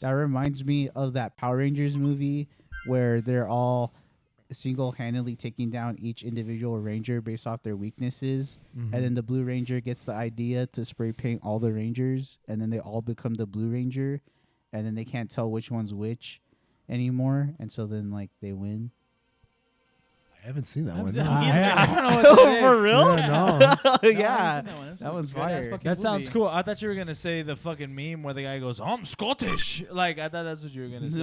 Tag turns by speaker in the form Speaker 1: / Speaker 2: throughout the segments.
Speaker 1: That reminds me of that Power Rangers movie where they're all single-handedly taking down each individual ranger based off their weaknesses, and then the Blue Ranger gets the idea to spray paint all the rangers, and then they all become the Blue Ranger, and then they can't tell which one's which anymore, and so then like they win.
Speaker 2: I haven't seen that one.
Speaker 3: I don't know what that is.
Speaker 1: For real?
Speaker 2: Yeah, no.
Speaker 1: Yeah,
Speaker 4: that
Speaker 1: one's fire.
Speaker 3: That sounds cool. I thought you were gonna say the fucking meme where the guy goes, "I'm Scottish." Like I thought that's what you were gonna say.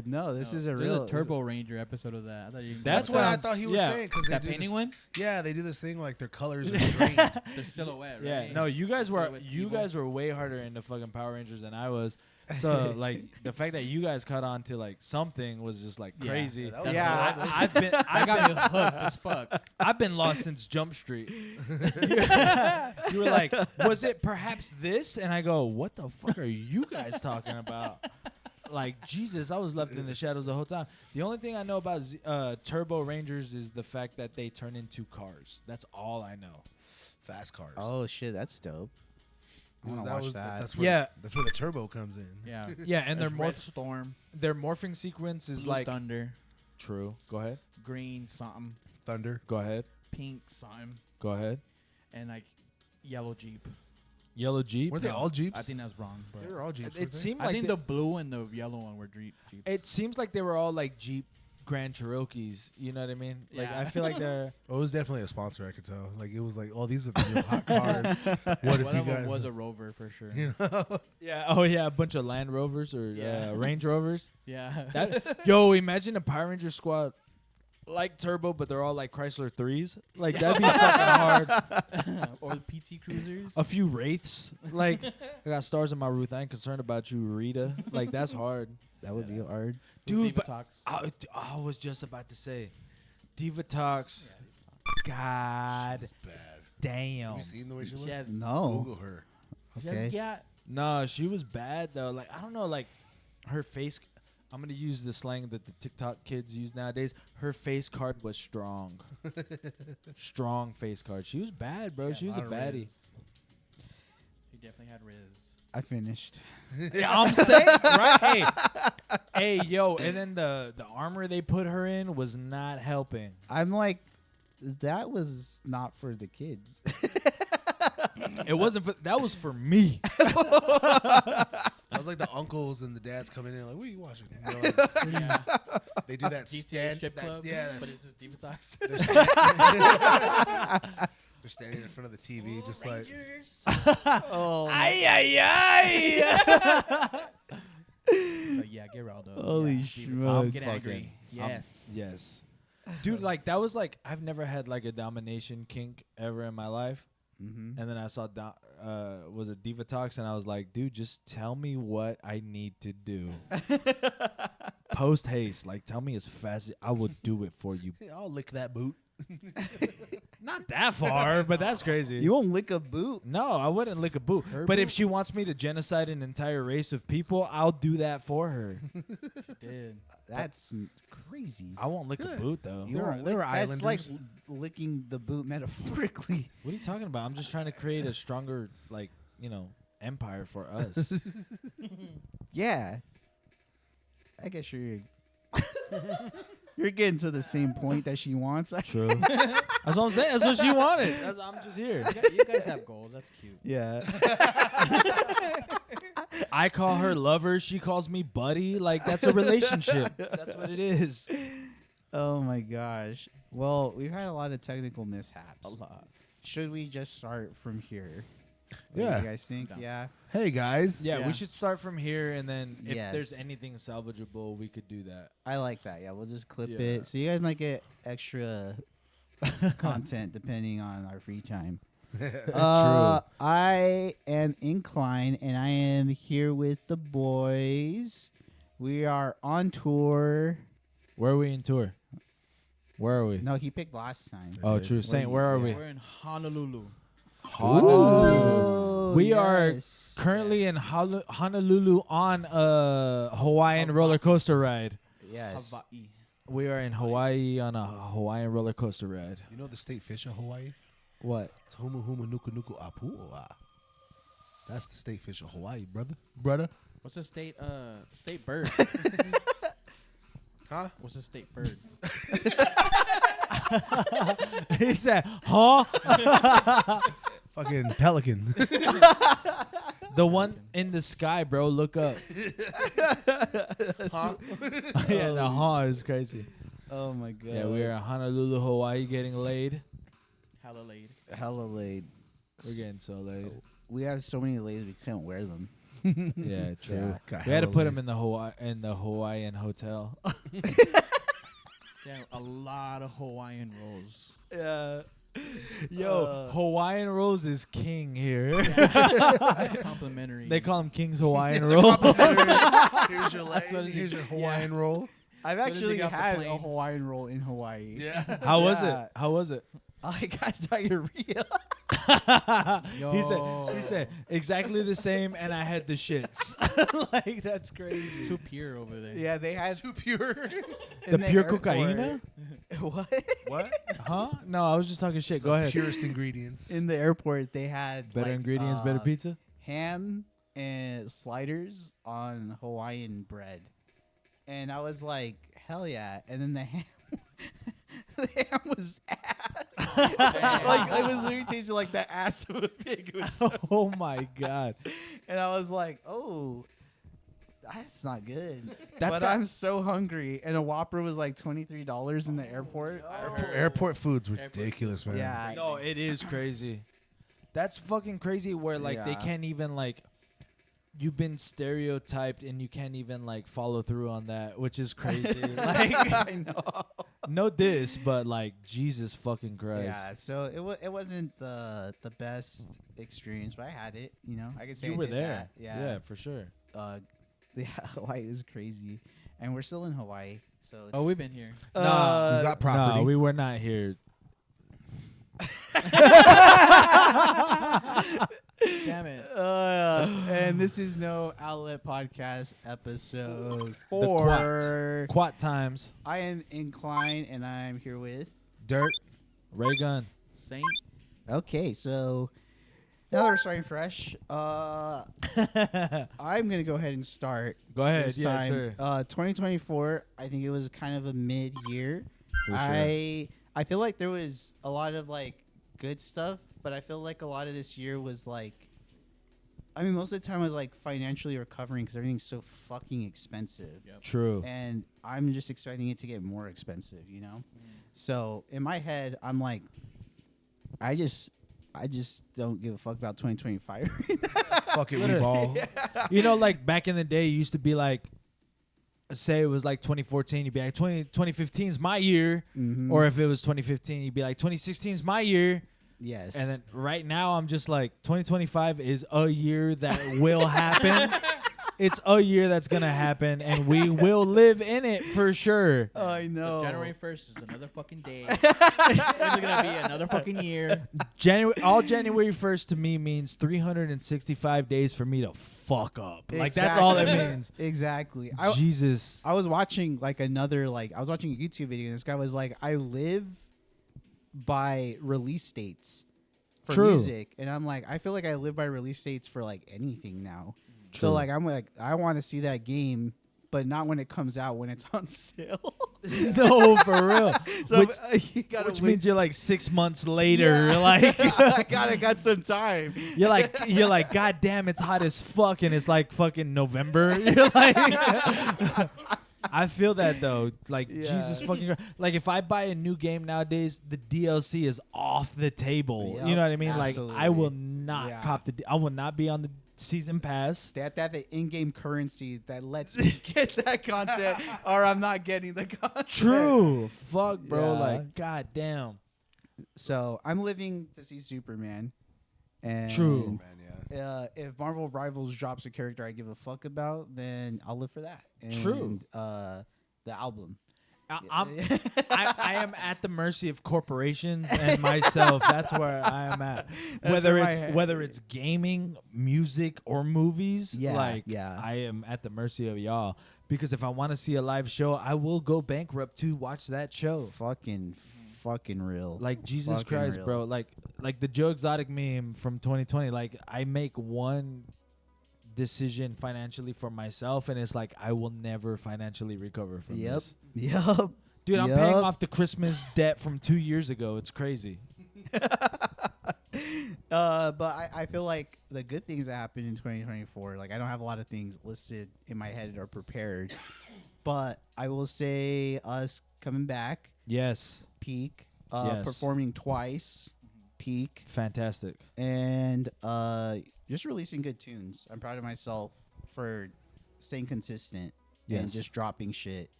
Speaker 1: No, this is a
Speaker 4: There's
Speaker 1: real
Speaker 4: a Turbo Ranger episode of that. I thought you
Speaker 2: That's what I thought he was saying. Cause
Speaker 4: that
Speaker 2: they do
Speaker 4: painting
Speaker 2: this,
Speaker 4: one.
Speaker 2: Yeah, they do this thing like their colors are drained.
Speaker 4: Their silhouette. Right?
Speaker 3: Yeah, no, you guys were
Speaker 4: Silhouette evil.
Speaker 3: way harder into fucking Power Rangers than I was. So like the fact that you guys caught on to like something was just like crazy.
Speaker 2: Yeah,
Speaker 3: I've been
Speaker 4: I got me hooked as fuck.
Speaker 3: I've been lost since Jump Street. You were like, was it perhaps this? And I go, what the fuck are you guys talking about? Like, Jesus, I was left in the shadows the whole time. The only thing I know about Turbo Rangers is the fact that they turn into cars. That's all I know.
Speaker 2: Fast cars.
Speaker 1: Oh shit, that's dope. I want to watch that.
Speaker 2: That's where that's where the turbo comes in.
Speaker 4: Yeah.
Speaker 3: Yeah, and
Speaker 4: There's Red Storm,
Speaker 3: their morphing sequence is
Speaker 4: Blue
Speaker 3: like
Speaker 4: Thunder,
Speaker 3: true. Go ahead.
Speaker 4: green something,
Speaker 2: Thunder.
Speaker 3: Go ahead.
Speaker 4: pink something,
Speaker 3: Go ahead.
Speaker 4: and like yellow Jeep.
Speaker 3: Yellow Jeep.
Speaker 2: Weren't they all Jeeps?
Speaker 4: I think that's wrong. But
Speaker 2: They were all Jeeps.
Speaker 3: It seemed
Speaker 4: I
Speaker 3: like
Speaker 4: think the blue and the yellow one were Jeeps.
Speaker 3: it seems like they were all like Jeep Grand Cherokees. You know what I mean? Like
Speaker 4: Yeah.
Speaker 3: I feel like they're.
Speaker 2: Oh, it was definitely a sponsor. I could tell. Like it was like, oh, these are the new hot cars. What if
Speaker 4: One
Speaker 2: you
Speaker 4: of them
Speaker 2: guys?
Speaker 4: was a Rover for sure.
Speaker 2: You know?
Speaker 3: Yeah. Oh yeah, a bunch of Land Rovers or
Speaker 4: Yeah.
Speaker 3: Range Rovers.
Speaker 4: Yeah.
Speaker 3: Yo, imagine a Power Ranger squad like Turbo, but they're all like Chrysler 3s. Like that'd be fucking hard.
Speaker 4: or the PT Cruisers.
Speaker 3: A few Wraiths. Like I got stars in my roof. I ain't concerned about you, Rita. Like that's hard,
Speaker 1: That would be hard.
Speaker 3: dude. But
Speaker 4: Talks.
Speaker 3: I was just about to say, Diva Talks. God
Speaker 2: It's bad.
Speaker 3: damn.
Speaker 2: Have you seen the way she looks?
Speaker 4: Yes.
Speaker 1: No.
Speaker 2: Google her.
Speaker 1: Okay.
Speaker 4: Yeah.
Speaker 3: No, she was bad though. Like I don't know, like her face. I'm gonna use the slang that the TikTok kids use nowadays. Her face card was strong, strong face card. She was bad, bro. She was a baddie.
Speaker 4: He definitely had Riz.
Speaker 1: I finished.
Speaker 3: Yeah, I'm saying, right? Hey, yo, and then the armor they put her in was not helping.
Speaker 1: I'm like, that was not for the kids.
Speaker 3: It wasn't for that was for me.
Speaker 2: I was like the uncles and the dads coming in like, what are you watching? You know, like,
Speaker 4: Yeah.
Speaker 2: they do that
Speaker 4: GTA
Speaker 2: stand.
Speaker 4: strip
Speaker 2: that-
Speaker 4: club.
Speaker 2: yeah,
Speaker 4: But
Speaker 2: that's,
Speaker 4: it's just Diva Talks.
Speaker 2: they're standing in front of the TV, just like.
Speaker 1: Oh,
Speaker 4: So yeah, Geraldo.
Speaker 1: Holy
Speaker 4: yeah.
Speaker 1: shit.
Speaker 4: Diva Talks. Get
Speaker 1: Fucking-
Speaker 4: angry. Yes.
Speaker 3: Yes, dude. Like that was like I've never had like a domination kink ever in my life.
Speaker 1: Mm-hmm.
Speaker 3: And then I saw was it Diva Talks, and I was like, dude, just tell me what I need to do. Post haste, like tell me as fast as I will do it for you.
Speaker 2: I'll lick that boot.
Speaker 3: Not that far, but that's crazy.
Speaker 1: You won't lick a boot.
Speaker 3: No, I wouldn't lick a boot. But if she wants me to genocide an entire race of people, I'll do that for her.
Speaker 4: Did.
Speaker 1: That's crazy.
Speaker 3: I won't lick a boot though.
Speaker 1: You
Speaker 2: They were-
Speaker 1: won't
Speaker 2: they were
Speaker 1: lick- That's like
Speaker 2: islanders.
Speaker 1: licking the boot metaphorically.
Speaker 3: What are you talking about? I'm just trying to create a stronger, like, empire for us.
Speaker 1: Yeah. I guess you're you're getting to the same point that she wants.
Speaker 3: True. That's what I'm saying. That's what she wanted. I'm just here.
Speaker 4: You guys have goals. That's cute.
Speaker 1: Yeah.
Speaker 3: I call her lover. She calls me buddy. Like, that's a relationship. That's what it is.
Speaker 1: Oh my gosh. Well, we've had a lot of technical mishaps.
Speaker 4: A lot.
Speaker 1: Should we just start from here? What
Speaker 2: Yeah.
Speaker 1: do you guys think?
Speaker 4: No.
Speaker 1: Yeah.
Speaker 2: Hey guys.
Speaker 3: Yeah,
Speaker 4: Yeah.
Speaker 3: we should start from here, and then if
Speaker 1: Yes.
Speaker 3: there's anything salvageable, we could do that.
Speaker 1: I like that. Yeah, we'll just clip
Speaker 3: Yeah.
Speaker 1: it. So you guys might get extra content depending on our free time. I am Incline, and I am here with the boys. We are on tour.
Speaker 3: Where are we in tour? Where are we?
Speaker 1: No, he picked last time.
Speaker 3: Oh, true. Saint, where are we?
Speaker 4: We're in Honolulu.
Speaker 1: Oh,
Speaker 3: We are
Speaker 1: yes.
Speaker 3: currently in Honolulu on a Hawaiian roller coaster ride.
Speaker 1: Yes.
Speaker 4: Hawaii.
Speaker 3: We are in Hawaii on a Hawaiian roller coaster ride.
Speaker 2: You know the state fish of Hawaii?
Speaker 1: What?
Speaker 2: It's Huma Huma Nuku Nuku Apua. That's the state fish of Hawaii, brother.
Speaker 4: What's the state bird?
Speaker 2: Huh?
Speaker 4: What's the state bird?
Speaker 3: He said, huh?
Speaker 2: Fucking pelican.
Speaker 3: The one in the sky, bro. Look up.
Speaker 2: Huh?
Speaker 3: Yeah, the huh is crazy.
Speaker 1: Oh my god.
Speaker 3: Yeah, we are in Honolulu, Hawaii, getting laid.
Speaker 4: Hella laid.
Speaker 1: hella laid.
Speaker 3: We're getting so laid.
Speaker 1: We have so many lays we couldn't wear them.
Speaker 3: Yeah, true.
Speaker 2: Got
Speaker 3: We had to
Speaker 2: hella
Speaker 3: put
Speaker 2: laid.
Speaker 3: him in the Hawaiian hotel.
Speaker 4: Yeah, a lot of Hawaiian rolls.
Speaker 3: Yeah. Yo, Hawaiian rolls is king here.
Speaker 4: Complimentary.
Speaker 3: They call him King's Hawaiian roll.
Speaker 2: Here's your leg.
Speaker 4: what it
Speaker 2: Here's
Speaker 4: is.
Speaker 2: your Hawaiian roll.
Speaker 1: I've
Speaker 4: Soon as they
Speaker 1: actually
Speaker 4: got the
Speaker 1: had a
Speaker 4: plane.
Speaker 1: Hawaiian roll in Hawaii.
Speaker 2: Yeah.
Speaker 3: How was it?
Speaker 1: Yeah.
Speaker 3: How was it?
Speaker 1: I got diarrhea.
Speaker 3: He said exactly the same, and I had the shits. Like that's crazy.
Speaker 4: too pure over there.
Speaker 1: Yeah, they had
Speaker 2: It's too pure.
Speaker 1: in
Speaker 3: The pure
Speaker 1: airport-
Speaker 3: cocaine?
Speaker 1: What?
Speaker 3: What? Huh? No, I was just talking shit. Go ahead.
Speaker 2: Purest ingredients.
Speaker 1: In the airport, they had
Speaker 3: Better
Speaker 1: like,
Speaker 3: ingredients, better pizza.
Speaker 1: ham and sliders on Hawaiian bread, and I was like, hell yeah! And then the ham, the ham was ass. Like it was literally tasting like the ass of a pig. It was so,
Speaker 3: Oh my god.
Speaker 1: and I was like, oh. That's not good.
Speaker 3: That's
Speaker 1: But
Speaker 3: got-
Speaker 1: I'm so hungry, and a Whopper was like $23 in the airport.
Speaker 2: Airport food's ridiculous, man.
Speaker 1: Yeah,
Speaker 3: No, it is crazy. That's fucking crazy where like they
Speaker 1: Yeah.
Speaker 3: can't even like you've been stereotyped and you can't even like follow through on that, which is crazy. Like
Speaker 1: I know.
Speaker 3: no diss, but like Jesus fucking Christ.
Speaker 1: Yeah, so it wasn't the best experience, but I had it. You know, I could say
Speaker 3: You
Speaker 1: I
Speaker 3: were
Speaker 1: did
Speaker 3: there.
Speaker 1: that. Yeah,
Speaker 3: for sure.
Speaker 1: yeah, Hawaii was crazy, and we're still in Hawaii. So
Speaker 4: Oh, we've been here.
Speaker 3: Nah,
Speaker 2: You got property.
Speaker 3: No, we were not here.
Speaker 4: Damn it.
Speaker 1: and this is No Outlet Podcast episode
Speaker 3: The
Speaker 1: 4.
Speaker 3: Quat times.
Speaker 1: I am Incline, and I'm here with.
Speaker 2: Dirt.
Speaker 3: Raygun.
Speaker 4: Saint.
Speaker 1: Okay, so now that we're starting fresh, I'm gonna go ahead and start.
Speaker 3: Go ahead.
Speaker 1: This
Speaker 3: Yeah,
Speaker 1: time.
Speaker 3: sure.
Speaker 1: 2024. I think it was kind of a mid-year.
Speaker 3: For sure.
Speaker 1: I feel like there was a lot of like good stuff, but I feel like a lot of this year was like, I mean, most of the time I was like financially recovering because everything's so fucking expensive,
Speaker 4: Yep.
Speaker 3: True.
Speaker 1: and I'm just expecting it to get more expensive, you know. So in my head, I'm like, I just don't give a fuck about 2025 right now.
Speaker 2: Fuck it, we
Speaker 3: Literally.
Speaker 2: ball.
Speaker 3: You know, like back in the day, it used to be like, say it was like 2014, you'd be like 2015 is my year,
Speaker 1: Mhm.
Speaker 3: or if it was 2015, you'd be like 2016 is my year.
Speaker 1: Yes.
Speaker 3: And then right now, I'm just like 2025 is a year that will happen. It's a year that's gonna happen, and we will live in it for sure.
Speaker 1: I know.
Speaker 4: January 1st is another fucking day. It's gonna be another fucking year.
Speaker 3: January 1st to me means 365 days for me to fuck up. Like that's all it
Speaker 1: Exactly.
Speaker 3: means.
Speaker 1: Exactly.
Speaker 3: Jesus.
Speaker 1: I was watching like I was watching a YouTube video, and this guy was like, I live by release dates for
Speaker 3: True.
Speaker 1: music, and I'm like, I feel like I live by release dates for like anything now.
Speaker 3: True.
Speaker 1: So like I'm like, I want to see that game, but not when it comes out, when it's on sale.
Speaker 3: No, for real.
Speaker 1: So
Speaker 3: which
Speaker 1: you gotta
Speaker 3: which
Speaker 1: wait.
Speaker 3: means you're like 6 months later. Like
Speaker 1: I got some time.
Speaker 3: you're like, God damn, it's hot as fuck, and it's like fucking November. You're like, I feel that though. Like
Speaker 1: Yeah.
Speaker 3: Jesus fucking Christ. Like if I buy a new game nowadays, the DLC is off the table.
Speaker 1: Yep,
Speaker 3: you know what I mean?
Speaker 1: absolutely.
Speaker 3: Like I will not
Speaker 1: Yeah.
Speaker 3: cop I will not be on the season pass.
Speaker 1: They have to have the in-game currency that lets me get that content, or I'm not getting the content.
Speaker 3: True. Fuck, bro.
Speaker 1: Yeah.
Speaker 3: Like, god damn.
Speaker 1: So I'm living to see Superman. And
Speaker 3: True.
Speaker 2: Man, yeah.
Speaker 1: If Marvel Rivals drops a character I give a fuck about, then I'll live for that. And,
Speaker 3: True.
Speaker 1: The album.
Speaker 3: I am at the mercy of corporations and myself. That's where I am at. Whether
Speaker 1: where
Speaker 3: it's
Speaker 1: my head
Speaker 3: whether it's gaming, music, or movies,
Speaker 1: Yeah, yeah.
Speaker 3: I am at the mercy of y'all. Because if I want to see a live show, I will go bankrupt to watch that show.
Speaker 1: Fucking real.
Speaker 3: Like Jesus
Speaker 1: Fucking
Speaker 3: Christ,
Speaker 1: real.
Speaker 3: bro. Like the Joe Exotic meme from 2020. Like I make one decision financially for myself, and it's like I will never financially recover from this.
Speaker 1: Yep.
Speaker 3: Dude, I'm paying
Speaker 1: Yup.
Speaker 3: off the Christmas debt from 2 years ago. It's crazy.
Speaker 1: But I feel like the good things that happened in 2024, like I don't have a lot of things listed in my head or prepared, but I will say us coming back,
Speaker 3: Yes.
Speaker 1: peak,
Speaker 3: Yes.
Speaker 1: performing twice, peak,
Speaker 3: Fantastic.
Speaker 1: and just releasing good tunes. I'm proud of myself for staying consistent and
Speaker 3: Yes.
Speaker 1: just dropping shit.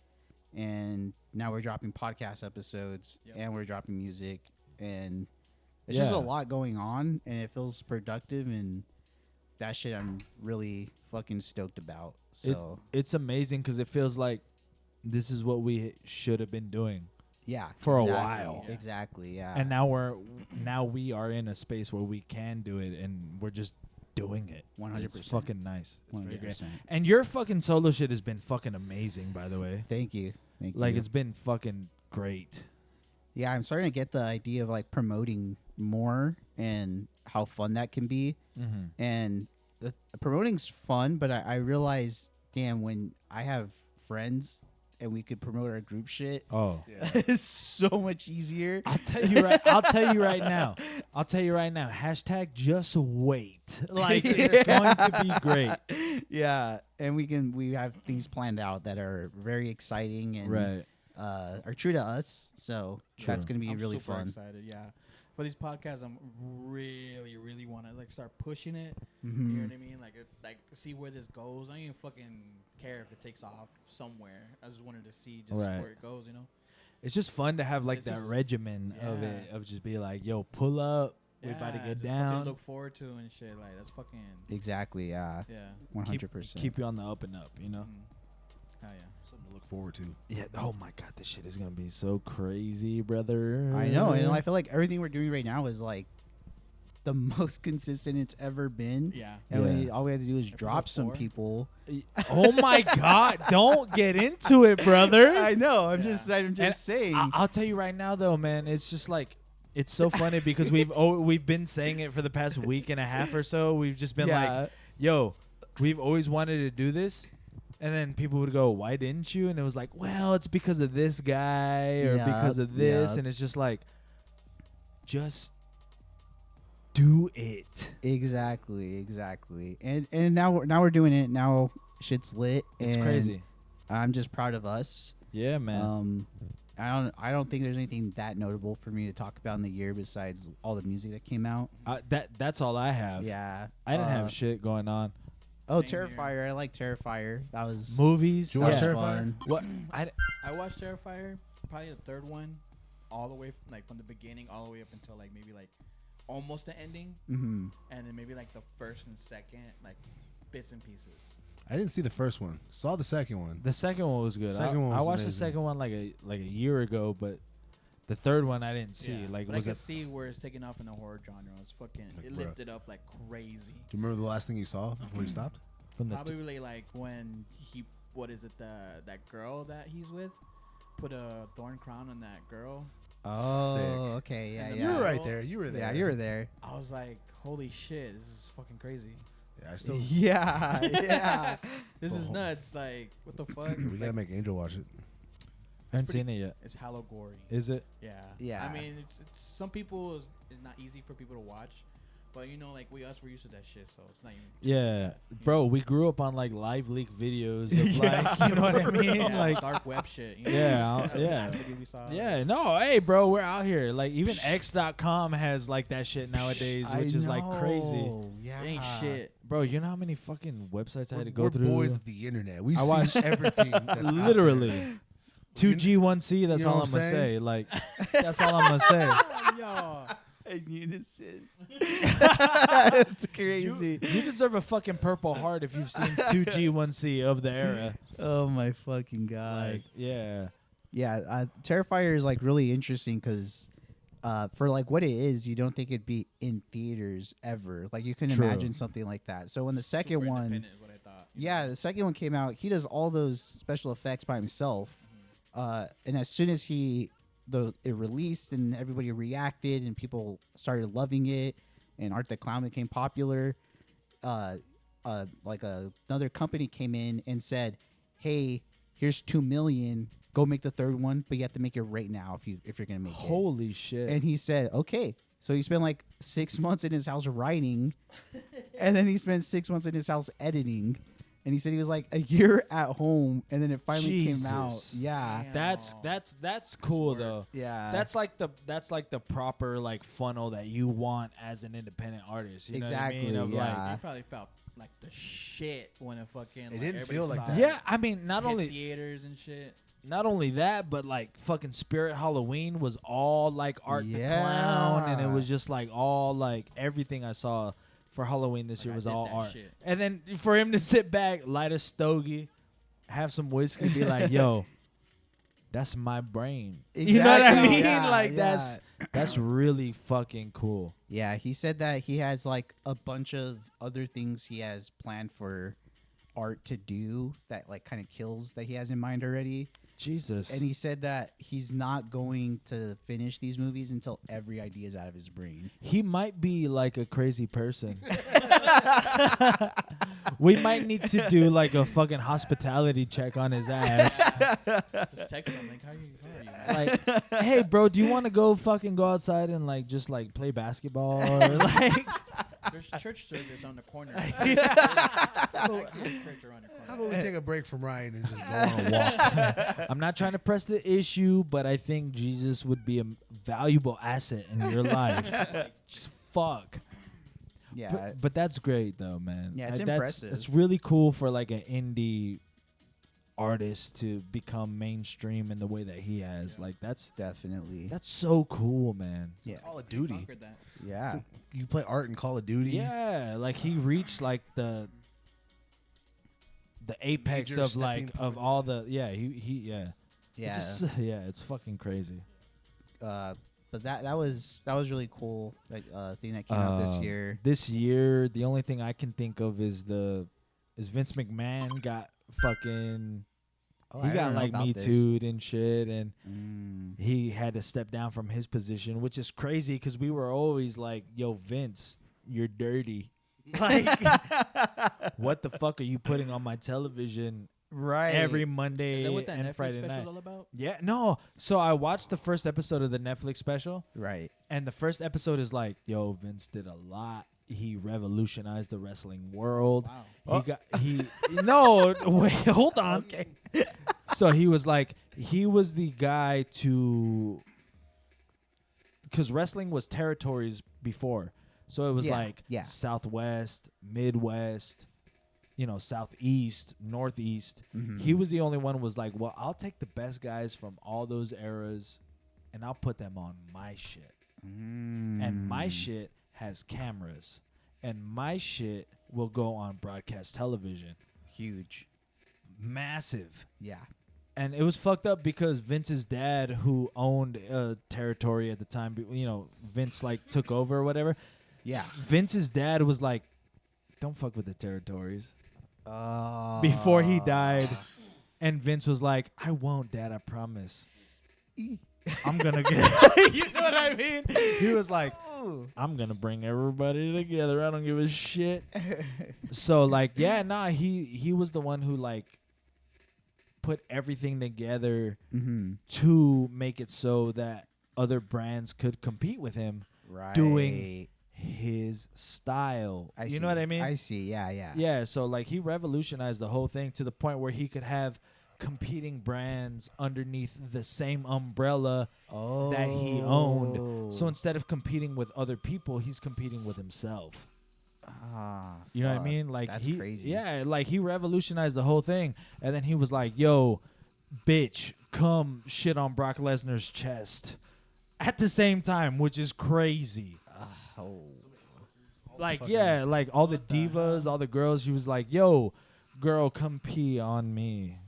Speaker 1: And now we're dropping podcast episodes and we're dropping music, and it's just a
Speaker 3: Yeah.
Speaker 1: lot going on, and it feels productive, and that shit I'm really fucking stoked about. So
Speaker 3: It's amazing because it feels like this is what we should have been doing.
Speaker 1: yeah,
Speaker 3: for a
Speaker 1: exactly,
Speaker 3: while.
Speaker 1: Exactly, yeah.
Speaker 3: And now we are in a space where we can do it, and we're just doing it.
Speaker 1: 100%.
Speaker 3: It's fucking nice. It's very great.
Speaker 1: 100%.
Speaker 3: And your fucking solo shit has been fucking amazing, by the way.
Speaker 1: Thank you.
Speaker 3: Like
Speaker 1: you.
Speaker 3: it's been fucking great.
Speaker 1: Yeah, I'm starting to get the idea of like promoting more and how fun that can be.
Speaker 3: Mm-hmm.
Speaker 1: And the promoting's fun, but I realize, damn, when I have friends and we could promote our group shit,
Speaker 3: Oh,
Speaker 2: Yeah.
Speaker 1: it's so much easier.
Speaker 3: I'll tell you right. I'll tell you right now. Hashtag just wait. Like it's going to be great.
Speaker 1: Yeah, and we have things planned out that are very exciting and
Speaker 3: Right.
Speaker 1: are true to us. So that's
Speaker 3: True.
Speaker 1: gonna be
Speaker 4: I'm
Speaker 1: really
Speaker 4: super
Speaker 1: fun.
Speaker 4: excited. Yeah, for these podcasts, I'm really want to like start pushing it.
Speaker 1: Mhm.
Speaker 4: You know what I mean? Like see where this goes. I don't even fucking care if it takes off somewhere. I just wanted to see just
Speaker 3: Right.
Speaker 4: where it goes. You know?
Speaker 3: It's just fun to have like
Speaker 4: It's
Speaker 3: that
Speaker 4: just-
Speaker 3: regimen of
Speaker 4: yeah.
Speaker 3: it, of just be like, yo, pull up. We about to
Speaker 4: Yeah,
Speaker 3: get
Speaker 4: just
Speaker 3: down.
Speaker 4: Fucking look forward to and shit. Like that's fucking
Speaker 1: Exactly. Yeah.
Speaker 4: yeah.
Speaker 1: 100%.
Speaker 3: Keep you on the up and up, you know?
Speaker 4: Hell yeah.
Speaker 2: Something to look forward to.
Speaker 3: Yeah. Oh my God, this shit is gonna be so crazy, brother.
Speaker 1: I know, and I feel like everything we're doing right now is like the most consistent it's ever been.
Speaker 4: Yeah.
Speaker 1: And
Speaker 3: Yeah.
Speaker 1: all we have to do is
Speaker 4: Episode
Speaker 1: drop some
Speaker 4: 4.
Speaker 1: people.
Speaker 3: Oh my God! Don't get into it, brother.
Speaker 1: I know. I'm
Speaker 4: Yeah.
Speaker 1: just
Speaker 3: And
Speaker 1: saying.
Speaker 3: I'll tell you right now, though, man. It's just like it's so funny because we've been saying it for the past week and a half or so. We've just been like, yo, we've always wanted to do this. And then people would go, why didn't you? And it was like, well, it's because of this guy or because of this.
Speaker 1: Yup.
Speaker 3: And it's just like, just do it.
Speaker 1: Exactly. And now we're doing it. Now shit's lit.
Speaker 3: It's
Speaker 1: and
Speaker 3: crazy.
Speaker 1: I'm just proud of us.
Speaker 3: Yeah, man.
Speaker 1: I don't think there's anything that notable for me to talk about in the year besides all the music that came out.
Speaker 3: That's all I have.
Speaker 1: Yeah.
Speaker 3: I didn't have shit going on.
Speaker 1: Oh,
Speaker 4: Same here.
Speaker 1: Terrifier. I like Terrifier. That was
Speaker 3: Movies.
Speaker 2: Did you watch
Speaker 1: that was
Speaker 2: Terrifier?
Speaker 1: fun.
Speaker 3: What?
Speaker 4: I watched Terrifier, probably the third one, all the way from the beginning all the way up until like maybe like almost the ending,
Speaker 1: Mhm.
Speaker 4: and then maybe like the first and second like bits and pieces.
Speaker 2: I didn't see the first one. Saw the second one.
Speaker 3: The second one was good.
Speaker 2: Second one
Speaker 3: I
Speaker 2: was
Speaker 3: watched the
Speaker 2: amazing.
Speaker 3: second one like a year ago, but the third one I didn't see.
Speaker 4: Yeah.
Speaker 3: Like
Speaker 4: but
Speaker 3: was
Speaker 4: I
Speaker 3: it
Speaker 4: could see where it's taking off in the horror genre. It's fucking
Speaker 2: Like,
Speaker 4: it
Speaker 2: bruh.
Speaker 4: lifted up like crazy.
Speaker 2: Do you remember the last thing you saw before you stopped?
Speaker 3: from the
Speaker 4: Probably like when he what is it that girl that he's with put a thorn crown on that girl.
Speaker 1: Oh,
Speaker 2: Sick.
Speaker 1: okay. Yeah,
Speaker 4: And
Speaker 1: yeah.
Speaker 2: You were
Speaker 4: Yeah.
Speaker 2: right there. You were there.
Speaker 1: Yeah, you were there.
Speaker 4: I was like, holy shit, this is fucking crazy.
Speaker 2: Yeah, I still.
Speaker 1: Yeah, yeah.
Speaker 4: This is
Speaker 2: Oh.
Speaker 4: nuts. Like, what the fuck?
Speaker 2: We gotta
Speaker 4: Like,
Speaker 2: make Angel watch it.
Speaker 3: I haven't seen it yet.
Speaker 4: it's hella gory.
Speaker 3: Is it?
Speaker 4: Yeah.
Speaker 1: Yeah.
Speaker 4: I mean, it's some people it's not easy for people to watch, but you know, like we're used to that shit, so it's not even.
Speaker 3: Yeah, bro. We grew up on like live leak videos of like, you know what I mean?
Speaker 4: Yeah,
Speaker 3: Like,
Speaker 4: dark web shit. You know?
Speaker 3: Yeah,
Speaker 4: That's
Speaker 3: yeah.
Speaker 4: what we saw.
Speaker 3: yeah, no, hey, bro, we're out here. Like, even X.com has like that shit nowadays, which is like crazy.
Speaker 1: Yeah.
Speaker 4: It ain't shit.
Speaker 3: Bro, you know how many fucking websites I had to go
Speaker 2: We're
Speaker 3: through?
Speaker 2: boys of the internet. We
Speaker 3: I
Speaker 2: see
Speaker 3: watch-
Speaker 2: everything. That's out there.
Speaker 3: Literally. 2G, 1C, that's
Speaker 2: you know
Speaker 3: all
Speaker 2: what
Speaker 3: I'm
Speaker 2: I'm
Speaker 3: going to say.
Speaker 2: saying?
Speaker 3: Like, that's all I'm going to say.
Speaker 4: Yo.
Speaker 1: In unison. That's crazy.
Speaker 3: You deserve a fucking Purple Heart if you've seen 2G, 1C of the era.
Speaker 1: Oh my fucking god.
Speaker 3: Like, yeah.
Speaker 1: Yeah, Terrifier is like really interesting because for like what it is, you don't think it'd be in theaters ever. Like you can
Speaker 3: True.
Speaker 1: imagine something like that. So when the second
Speaker 4: Super
Speaker 1: one,
Speaker 4: independent is what I thought.
Speaker 1: yeah, the second one came out, he does all those special effects by himself. And as soon as it released and everybody reacted and people started loving it, and Art the Clown became popular, another company came in and said, "Hey, here's $2 million. Go make the third one, but you have to make it right now if you're gonna make it."
Speaker 3: Holy shit.
Speaker 1: And he said, "Okay." So he spent like 6 months in his house writing, and then he spent 6 months in his house editing. And he said he was like a year at home, and then it finally came out.
Speaker 3: Jesus.
Speaker 1: Yeah,
Speaker 4: Damn.
Speaker 3: That's cool though.
Speaker 1: yeah.
Speaker 3: That's like the proper like funnel that you want as an independent artist. You know what I mean?
Speaker 1: Exactly,
Speaker 3: Of
Speaker 1: yeah.
Speaker 4: You probably felt like the shit when it fucking.
Speaker 2: It
Speaker 4: like,
Speaker 2: didn't
Speaker 4: everybody
Speaker 2: feel like
Speaker 4: saw
Speaker 2: that.
Speaker 3: like, yeah, I mean, not
Speaker 4: hit
Speaker 3: only
Speaker 4: theaters and shit.
Speaker 3: not only that, but like fucking Spirit Halloween was all like Art the
Speaker 1: Yeah.
Speaker 3: Clown, and it was just like all like everything I saw for Halloween this
Speaker 4: Like,
Speaker 3: year
Speaker 4: I
Speaker 3: was
Speaker 4: did
Speaker 3: all
Speaker 4: that
Speaker 3: art.
Speaker 4: shit.
Speaker 3: And then for him to sit back, light a stogie, have some whiskey, be like, "Yo, that's my brain." You know what I
Speaker 1: Exactly,
Speaker 3: mean?
Speaker 1: yeah,
Speaker 3: like
Speaker 1: yeah.
Speaker 3: that's really fucking cool.
Speaker 1: Yeah, he said that he has like a bunch of other things he has planned for Art to do that like kind of kills that he has in mind already.
Speaker 3: Jesus.
Speaker 1: And he said that he's not going to finish these movies until every idea is out of his brain.
Speaker 3: He might be like a crazy person. We might need to do like a fucking hospitality check on his ass.
Speaker 4: Just text him like, how are you?
Speaker 3: Like, hey, bro, do you want to go outside and like just like play basketball or like?
Speaker 4: There's church service on the corner. Actually, a church around the
Speaker 2: How
Speaker 4: corner.
Speaker 2: about we take a break from Ryan and just go on a walk?
Speaker 3: I'm not trying to press the issue, but I think Jesus would be a valuable asset in your life. Just fuck.
Speaker 1: Yeah,
Speaker 3: But that's great though, man.
Speaker 1: Yeah, it's
Speaker 3: That's
Speaker 1: impressive.
Speaker 3: It's really cool for like an indie artist to become mainstream in the way that he has. Like that's
Speaker 1: definitely.
Speaker 3: so cool, man.
Speaker 1: Yeah,
Speaker 2: Call of Duty.
Speaker 4: Conquered that.
Speaker 1: yeah.
Speaker 2: You play art in Call of Duty.
Speaker 3: Yeah, like he reached like the apex
Speaker 2: Major
Speaker 3: of like
Speaker 2: stepping
Speaker 3: of
Speaker 2: point.
Speaker 3: all the he yeah. It
Speaker 1: Yeah,
Speaker 3: just, yeah, it's fucking crazy.
Speaker 1: but that was really cool. Like thing that came out this year.
Speaker 3: This year, the only thing I can think of is Vince McMahon got fucking
Speaker 1: Oh,
Speaker 3: he
Speaker 1: I
Speaker 3: got
Speaker 1: don't know
Speaker 3: like
Speaker 1: about
Speaker 3: Me
Speaker 1: this.
Speaker 3: Too'd and shit, and
Speaker 1: Mm.
Speaker 3: he had to step down from his position, which is crazy because we were always like, "Yo, Vince, you're dirty." Like, what the fuck are you putting on my television
Speaker 1: Right.
Speaker 3: every Monday
Speaker 4: Is that what that
Speaker 3: and
Speaker 4: Netflix
Speaker 3: Friday
Speaker 4: special
Speaker 3: night?
Speaker 4: is all about?
Speaker 3: Yeah, no. So I watched the first episode of the Netflix special,
Speaker 1: Right.
Speaker 3: and the first episode is like, "Yo, Vince did a lot. He revolutionized the wrestling world.
Speaker 4: Wow.
Speaker 3: He no, wait, hold on." Okay. So he was the guy to, because wrestling was territories before. So it was
Speaker 1: Yeah.
Speaker 3: Southwest, Midwest, Southeast, Northeast.
Speaker 1: Mhm.
Speaker 3: He was the only one who was like, well, I'll take the best guys from all those eras and I'll put them on my shit. And my shit has cameras. And my shit will go on broadcast television.
Speaker 1: Huge.
Speaker 3: Massive.
Speaker 1: Yeah.
Speaker 3: And it was fucked up because Vince's dad, who owned a territory at the time, Vince like took over or whatever.
Speaker 1: Yeah.
Speaker 3: Vince's dad was like, don't fuck with the territories.
Speaker 1: Uh,
Speaker 3: Before he died. And Vince was like, I won't, Dad, I promise. I'm going to get... You know what I mean? He was like, I'm going to bring everybody together. I don't give a shit. So, like, yeah, nah, he was the one who, like, put everything together to make it so that other brands could compete with him
Speaker 1: Right.
Speaker 3: doing his style.
Speaker 1: I
Speaker 3: You
Speaker 1: see.
Speaker 3: know what I mean?
Speaker 1: I see. Yeah. Yeah.
Speaker 3: Yeah, so like he revolutionized the whole thing to the point where he could have competing brands underneath the same umbrella
Speaker 1: Oh.
Speaker 3: that he owned. So instead of competing with other people, he's competing with himself.
Speaker 1: Ah,
Speaker 3: You know what I
Speaker 1: fuck.
Speaker 3: mean? Like
Speaker 1: That's
Speaker 3: he
Speaker 1: crazy.
Speaker 3: Yeah, like he revolutionized the whole thing. And then he was like, "Yo, bitch, come shit on Brock Lesnar's chest." At the same time, which is crazy.
Speaker 1: Oh.
Speaker 3: Like,
Speaker 2: fucking-
Speaker 3: yeah, like all the divas, all the girls, he was like, "Yo, girl, come pee on me."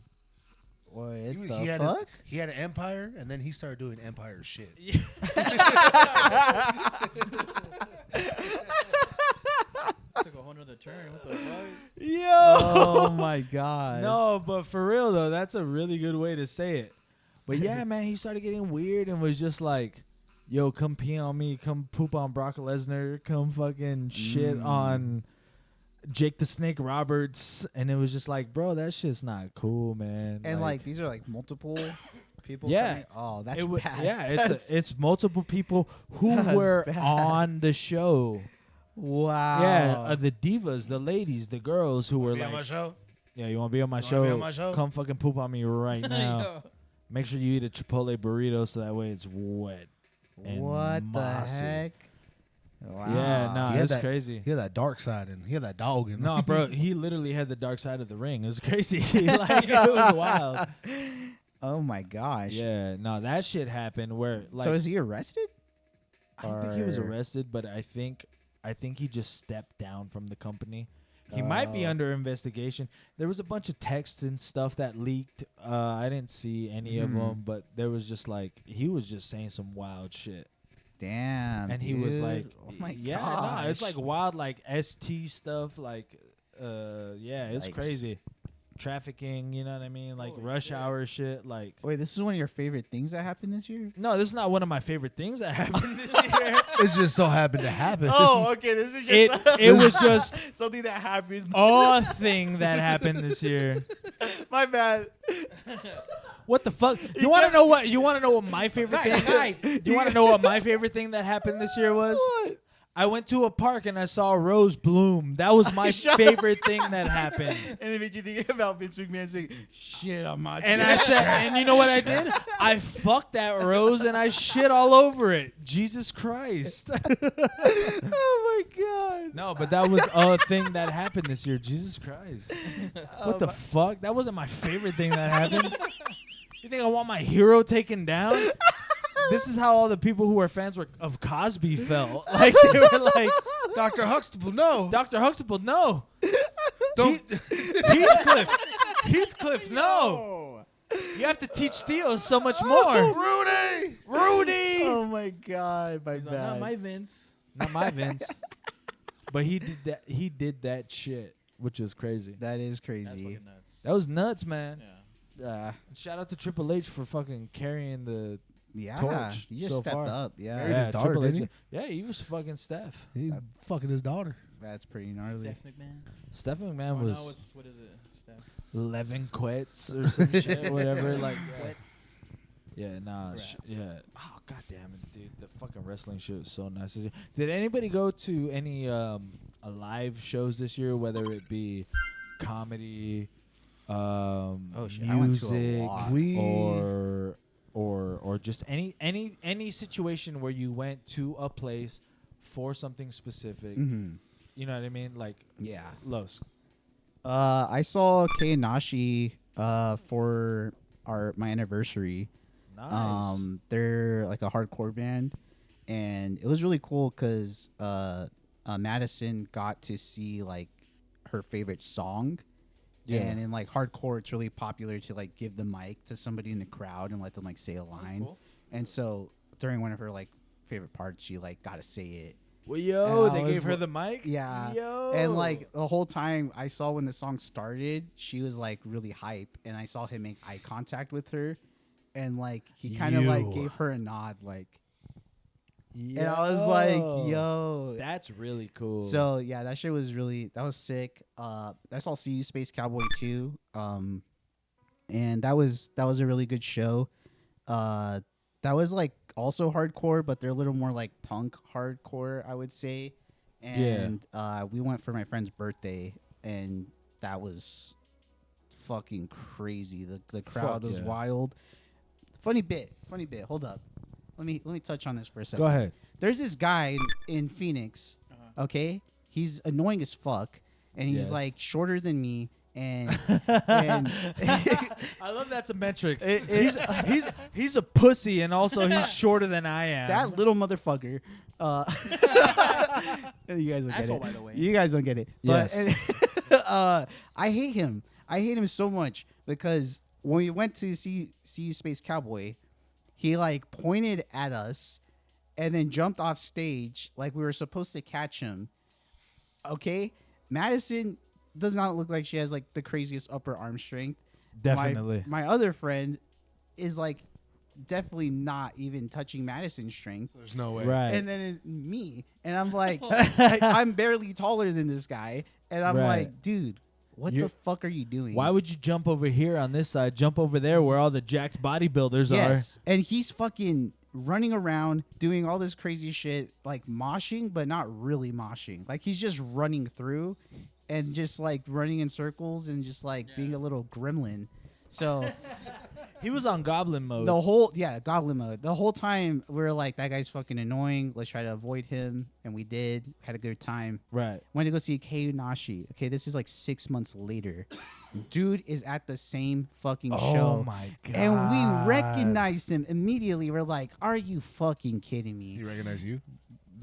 Speaker 1: What
Speaker 2: He,
Speaker 1: the
Speaker 2: had
Speaker 1: fuck?
Speaker 2: he had an empire, and then he started doing empire shit.
Speaker 4: Took a whole nother turn. What the fuck?
Speaker 3: Yo.
Speaker 1: Oh my god.
Speaker 3: No, but for real though, that's a really good way to say it. But yeah, man, he started getting weird and was just like, "Yo, come pee on me, come poop on Brock Lesnar, come fucking shit on Jake the Snake Roberts, and it was just like, bro, that shit's not cool, man.
Speaker 1: And like these are like multiple people.
Speaker 3: Yeah.
Speaker 1: coming? Oh, that's
Speaker 3: it
Speaker 1: bad.
Speaker 3: yeah, it's multiple people who
Speaker 1: That's
Speaker 3: were
Speaker 1: bad.
Speaker 3: on the show.
Speaker 1: Wow.
Speaker 3: Yeah, the divas, the ladies, the girls who were
Speaker 2: Be on my
Speaker 3: like,
Speaker 2: show.
Speaker 3: yeah, you want to be on my
Speaker 2: You wanna
Speaker 3: show?
Speaker 2: be on my show?
Speaker 3: Come fucking poop on me right now.
Speaker 4: Yo.
Speaker 3: Make sure you eat a Chipotle burrito so that way it's wet. And
Speaker 1: What
Speaker 3: mossy.
Speaker 1: the heck? Wow.
Speaker 3: Yeah, no,
Speaker 2: He had
Speaker 3: it's
Speaker 2: that-
Speaker 3: crazy.
Speaker 2: He had that dark side and he had that dog in.
Speaker 3: No, bro, he literally had the dark side of the ring. It was crazy. Like, it was wild.
Speaker 1: Oh my gosh.
Speaker 3: Yeah, no, that shit happened where like
Speaker 1: So is he arrested?
Speaker 3: I don't think he was
Speaker 1: or-
Speaker 3: arrested, but I think he just stepped down from the company. He might be
Speaker 1: Oh.
Speaker 3: under investigation. There was a bunch of texts and stuff that leaked. I didn't see any of
Speaker 1: Mhm.
Speaker 3: them, but there was just like he was just saying some wild shit.
Speaker 1: Damn.
Speaker 3: And he was
Speaker 1: dude.
Speaker 3: like,
Speaker 1: oh my
Speaker 3: yeah,
Speaker 1: gosh.
Speaker 3: no, it's like wild, like ST stuff, like, yeah, it's
Speaker 1: Yikes.
Speaker 3: crazy. Trafficking, you know what I mean? Like
Speaker 4: Holy
Speaker 3: rush
Speaker 4: shit.
Speaker 3: hour shit. Like,
Speaker 1: Wait, this is one of your favorite things that happened this year?
Speaker 3: no, this is not one of my favorite things that happened this year.
Speaker 2: It just so happened to happen.
Speaker 1: Oh, okay. This is
Speaker 3: It was just
Speaker 1: something that happened.
Speaker 3: a thing that happened this year.
Speaker 1: My bad.
Speaker 3: What the fuck? You want to know what? You want to know what my favorite thing?
Speaker 4: Nice.
Speaker 3: Do you want to know what my favorite thing that happened this year was?
Speaker 1: What?
Speaker 3: I went to a park and I saw a rose bloom. That was my favorite thing that happened.
Speaker 1: And it made you think about Vince McMahon saying, "Shit on my
Speaker 3: And I
Speaker 1: chest."
Speaker 3: said, and you know what I did? I fucked that rose and I shit all over it. Jesus Christ.
Speaker 1: "Oh my god."
Speaker 3: No, but that was a thing that happened this year. Jesus Christ. What the fuck? That wasn't my favorite thing that happened. You think I want my hero taken down? This is how all the people who were fans of Cosby felt. Like they were like,
Speaker 2: Dr. Huxtable, no.
Speaker 3: Dr. Huxtable, no.
Speaker 2: Don't.
Speaker 3: Heathcliff, no. You have to teach Theo so much more.
Speaker 2: Rudy!
Speaker 3: Rudy.
Speaker 1: Oh my god, my
Speaker 4: He's like,
Speaker 1: bad.
Speaker 4: not my Vince.
Speaker 3: Not my Vince. But he did that. He did that shit, which was crazy.
Speaker 1: That is
Speaker 4: That's
Speaker 1: crazy.
Speaker 4: fucking nuts.
Speaker 3: That was nuts, man.
Speaker 4: Yeah.
Speaker 3: Shout out to Triple H for fucking carrying the
Speaker 1: Yeah,
Speaker 3: torch
Speaker 1: you just
Speaker 3: so
Speaker 1: stepped
Speaker 3: far.
Speaker 1: up. Yeah,
Speaker 2: Married his daughter,
Speaker 3: Triple
Speaker 2: didn't
Speaker 3: H. Yeah, he was fucking Steph.
Speaker 2: He's fucking his daughter.
Speaker 1: that's pretty gnarly.
Speaker 4: Steph McMahon.
Speaker 3: Steph McMahon
Speaker 4: Oh,
Speaker 3: was
Speaker 4: no, what is it? Steph.
Speaker 3: 11 quits or some shit, whatever. Like,
Speaker 4: Wets.
Speaker 3: yeah, nah,
Speaker 4: Congrats.
Speaker 3: yeah. Oh, god damn it, dude. The fucking wrestling shit was so nice this year. Did anybody go to any live shows this year, whether it be comedy,
Speaker 1: shit, I went to a
Speaker 3: music,
Speaker 1: lot.
Speaker 3: or just any situation where you went to a place for something specific?
Speaker 1: Mm-hmm.
Speaker 3: You know what I mean? Like,
Speaker 1: Yeah.
Speaker 3: Los.
Speaker 1: I saw Kei and Nashi for my anniversary.
Speaker 3: Nice.
Speaker 1: They're like a hardcore band, and it was really cool because Madison got to see like her favorite song.
Speaker 3: Yeah.
Speaker 1: And in like hardcore, it's really popular to like give the mic to somebody in the crowd and let them like say a line.
Speaker 4: cool.
Speaker 1: And so during one of her like favorite parts, she like got to say it.
Speaker 3: Well, yo,
Speaker 1: And I
Speaker 3: they
Speaker 1: was
Speaker 3: gave her
Speaker 1: li-
Speaker 3: the mic?
Speaker 1: Yeah.
Speaker 3: Yo.
Speaker 1: And like the whole time I saw when the song started, she was like really hype, and I saw him make eye contact with her, and like he kind of like
Speaker 3: Yo.
Speaker 1: gave her a nod, like, and I was like, yo.
Speaker 3: That's really cool.
Speaker 1: So yeah, that shit was that was sick. I saw See You Space Cowboy too, and that was a really good show. That was like also hardcore, but they're a little more like punk hardcore, I would say. And we went for my friend's birthday, and that was fucking crazy. The crowd
Speaker 3: Fuck
Speaker 1: was
Speaker 3: yeah.
Speaker 1: wild. Funny bit. Hold up. Let me touch on this for a second.
Speaker 3: Go ahead.
Speaker 1: There's this guy in Phoenix. Okay, he's annoying as fuck, and he's
Speaker 3: Yes.
Speaker 1: like shorter than me, and and
Speaker 3: I love that's a metric.
Speaker 1: It-
Speaker 3: he's a pussy, and also he's shorter than I am.
Speaker 1: that little motherfucker. You guys don't get
Speaker 4: Asshole,
Speaker 1: it.
Speaker 4: by the way.
Speaker 1: You guys don't get it.
Speaker 3: Yes.
Speaker 1: But, I hate him. I hate him so much because when we went to see Space Cowboy, he like pointed at us and then jumped off stage like we were supposed to catch him. Okay? Madison does not look like she has like the craziest upper arm strength.
Speaker 3: Definitely.
Speaker 1: My other friend is like definitely not even touching Madison's strength.
Speaker 2: There's no way.
Speaker 3: Right.
Speaker 1: And then me, and I'm like, I'm barely taller than this guy, and I'm
Speaker 3: Right.
Speaker 1: like, dude, what the fuck are you doing?
Speaker 3: Why would you jump over here on this side? Jump over there where all the jacked bodybuilders
Speaker 1: Yes, and he's fucking running around doing all this crazy shit, like moshing, but not really moshing. Like he's just running through, and just like running in circles and just like being a little gremlin. So
Speaker 3: are. He was on goblin mode.
Speaker 1: the whole goblin mode. The whole time we were like, that guy's fucking annoying. Let's try to avoid him, and we did. Had a good time.
Speaker 3: Right.
Speaker 1: Went to go see Kei Nashi. Okay, this is like 6 months later. Dude is at the same fucking show.
Speaker 3: Oh my god.
Speaker 1: And we recognized him immediately. We're like, "Are you fucking kidding
Speaker 2: He
Speaker 1: me?"
Speaker 2: recognize you?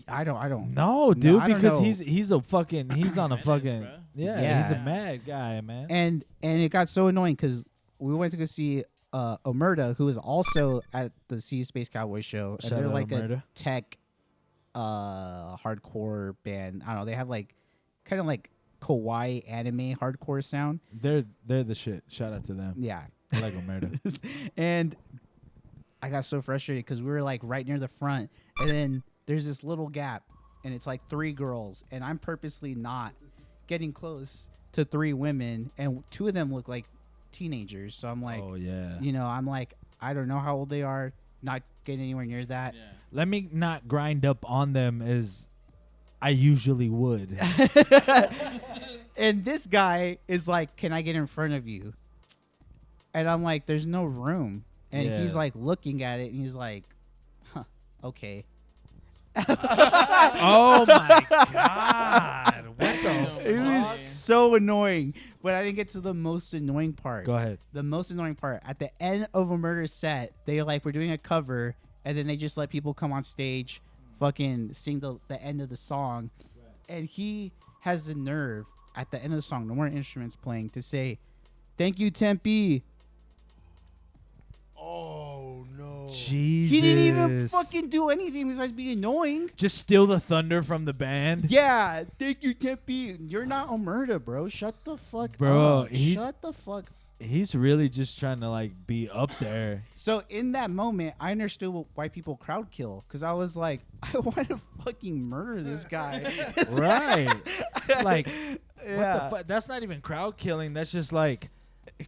Speaker 1: I don't.
Speaker 3: No, dude,
Speaker 1: I don't
Speaker 3: because
Speaker 1: know.
Speaker 3: he's a fucking he's on a
Speaker 4: Menace,
Speaker 3: fucking
Speaker 4: bro.
Speaker 3: yeah, he's a
Speaker 1: Yeah.
Speaker 3: mad guy, man.
Speaker 1: And it got so annoying because we went to go see Omerta, who is also at the Sea Space Cowboy show, and
Speaker 3: Shout
Speaker 1: they're
Speaker 3: out
Speaker 1: like
Speaker 3: Omerta.
Speaker 1: a tech hardcore band. I don't know. They have like kind of like kawaii anime hardcore sound.
Speaker 3: They're the shit. Shout out to them.
Speaker 1: Yeah.
Speaker 3: I like Omerta.
Speaker 1: And I got so frustrated because we were like right near the front, and then there's this little gap, and it's like 3 girls, and I'm purposely not getting close to 3 women, and 2 of them look like teenagers. So I'm like,
Speaker 3: Oh yeah.
Speaker 1: you know, I'm like, I don't know how old they are. Not getting anywhere near that.
Speaker 4: Yeah.
Speaker 3: Let me not grind up on them as I usually would.
Speaker 1: And this guy is like, "Can I get in front of you?" And I'm like, "There's no room." And
Speaker 3: Yeah.
Speaker 1: he's like looking at it, and he's like, "Huh, okay."
Speaker 3: Oh my god. What the
Speaker 1: It was so annoying, but I didn't get to the most annoying part.
Speaker 3: Go ahead.
Speaker 1: The most annoying part at the end of a murder set, they're like, "We're doing a cover," and then they just let people come on stage, fucking sing the end of the song, and he has the nerve at the end of the song, no more instruments playing, to say, "Thank you, Tempe."
Speaker 2: Oh no.
Speaker 3: Jesus.
Speaker 1: He didn't even fucking do anything besides be annoying.
Speaker 3: just steal the thunder from the band.
Speaker 1: Yeah, thank you, Tempe. You're not Omerta, bro. Shut the fuck
Speaker 3: Bro,
Speaker 1: up.
Speaker 3: he's-
Speaker 1: Shut the fuck.
Speaker 3: He's really just trying to like be up there.
Speaker 1: So in that moment, I understood why people crowd kill, because I was like, I want to fucking murder this guy.
Speaker 3: Right. Like
Speaker 1: Yeah.
Speaker 3: what the fuck? That's not even crowd killing. That's just like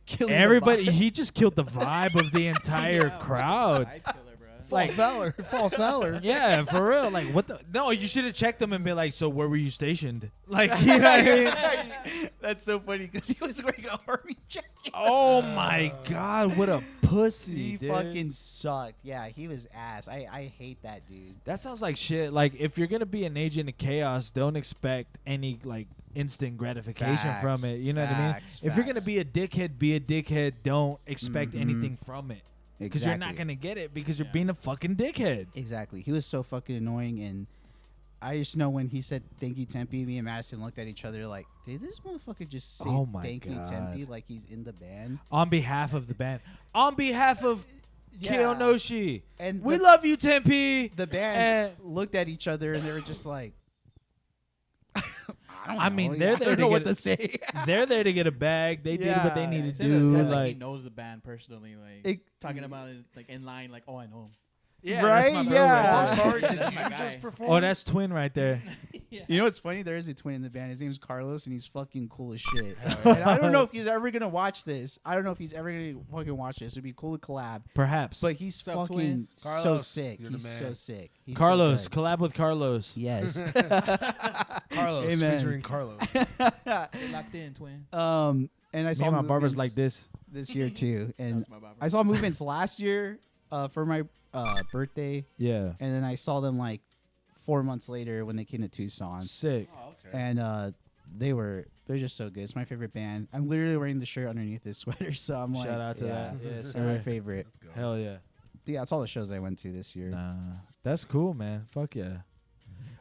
Speaker 1: Killing the
Speaker 3: everybody.
Speaker 1: vibe.
Speaker 3: He just killed the vibe of the entire crowd.
Speaker 4: Vibe killer, bro.
Speaker 2: False valor. False valor.
Speaker 3: Yeah, for real. Like what the? No, you should have checked them and been like, so where were you stationed? Like, you know what I mean?
Speaker 1: That's so funny because he was wearing a army jacket.
Speaker 3: Oh my god, what a pussy!
Speaker 1: He
Speaker 3: dude.
Speaker 1: fucking sucked. Yeah, he was ass. I hate that dude.
Speaker 3: That sounds like shit. Like if you're gonna be an agent of chaos, don't expect any like instant gratification from
Speaker 1: Facts.
Speaker 3: it. You know what I mean?
Speaker 1: Facts.
Speaker 3: If you're gonna
Speaker 1: Facts.
Speaker 3: be a dickhead, be a dickhead. Don't expect
Speaker 1: Mhm.
Speaker 3: anything from it because you're not
Speaker 1: Exactly.
Speaker 3: gonna get it because you're
Speaker 4: Yeah.
Speaker 3: being a fucking dickhead.
Speaker 1: Exactly. He was so fucking annoying, and I just know when he said "Thank you, Tempe," me and Madison looked at each other like, "Did this motherfucker just say
Speaker 3: Oh my
Speaker 1: thank you,
Speaker 3: God.
Speaker 1: Tempe?" Like he's in the band.
Speaker 3: On behalf of the band, on behalf of Kiyonoshi,
Speaker 1: And
Speaker 3: we
Speaker 1: the,
Speaker 3: love you, Tempe.
Speaker 1: the band looked at each other and they were just like,
Speaker 3: I mean,
Speaker 1: know.
Speaker 3: they're
Speaker 1: I
Speaker 3: there
Speaker 1: don't
Speaker 3: to
Speaker 1: know
Speaker 3: get
Speaker 1: what
Speaker 3: a-
Speaker 1: to say.
Speaker 3: They're there to get a bag. They did what they
Speaker 1: Yeah.
Speaker 3: needed to
Speaker 4: Said
Speaker 3: do.
Speaker 4: that, he
Speaker 3: Like,
Speaker 4: knows the band personally, like
Speaker 1: It-
Speaker 4: talking about it like in line, like, oh, I know him.
Speaker 3: yeah, that's my
Speaker 1: Right?
Speaker 3: bro
Speaker 1: Yeah.
Speaker 3: right
Speaker 2: Oh, I'm
Speaker 3: there.
Speaker 2: sorry. Did
Speaker 4: That's
Speaker 2: you
Speaker 4: my guy.
Speaker 2: just perform?
Speaker 3: Oh, that's twin right there.
Speaker 1: You know what's funny? There is a twin in the band. His name's Carlos, and he's fucking cool as shit. And I don't know if he's ever gonna watch this. I don't know if he's ever gonna fucking watch this. It'd be cool to collab.
Speaker 3: Perhaps.
Speaker 1: But he's
Speaker 4: What's up,
Speaker 1: twin?
Speaker 4: twin?
Speaker 1: So
Speaker 2: Carlos,
Speaker 1: sick.
Speaker 2: you're the
Speaker 1: He's
Speaker 2: man.
Speaker 1: so sick. He's so
Speaker 3: Carlos,
Speaker 1: good.
Speaker 3: collab with Carlos.
Speaker 1: Yes.
Speaker 2: Carlos
Speaker 1: Amen.
Speaker 2: featuring Carlos.
Speaker 4: Stay locked in, twin.
Speaker 1: And I
Speaker 3: Me
Speaker 1: saw
Speaker 3: and my barber's
Speaker 1: movements
Speaker 3: like this.
Speaker 1: this year too, and
Speaker 4: That's my barber.
Speaker 1: I saw movements last year for my birthday,
Speaker 3: Yeah.
Speaker 1: and then I saw them like 4 months later when they came to Tucson,
Speaker 3: Sick.
Speaker 2: Oh, okay.
Speaker 1: and they're just so good. It's my favorite band. I'm literally wearing the shirt underneath this sweater, so I'm like,
Speaker 3: Shout out to
Speaker 1: yeah,
Speaker 3: that. Yes,
Speaker 1: they're my
Speaker 3: sir.
Speaker 1: favorite.
Speaker 2: Let's go.
Speaker 3: Hell yeah.
Speaker 1: But yeah, it's all the shows I went to this year.
Speaker 3: Nah, that's cool, man. Fuck yeah.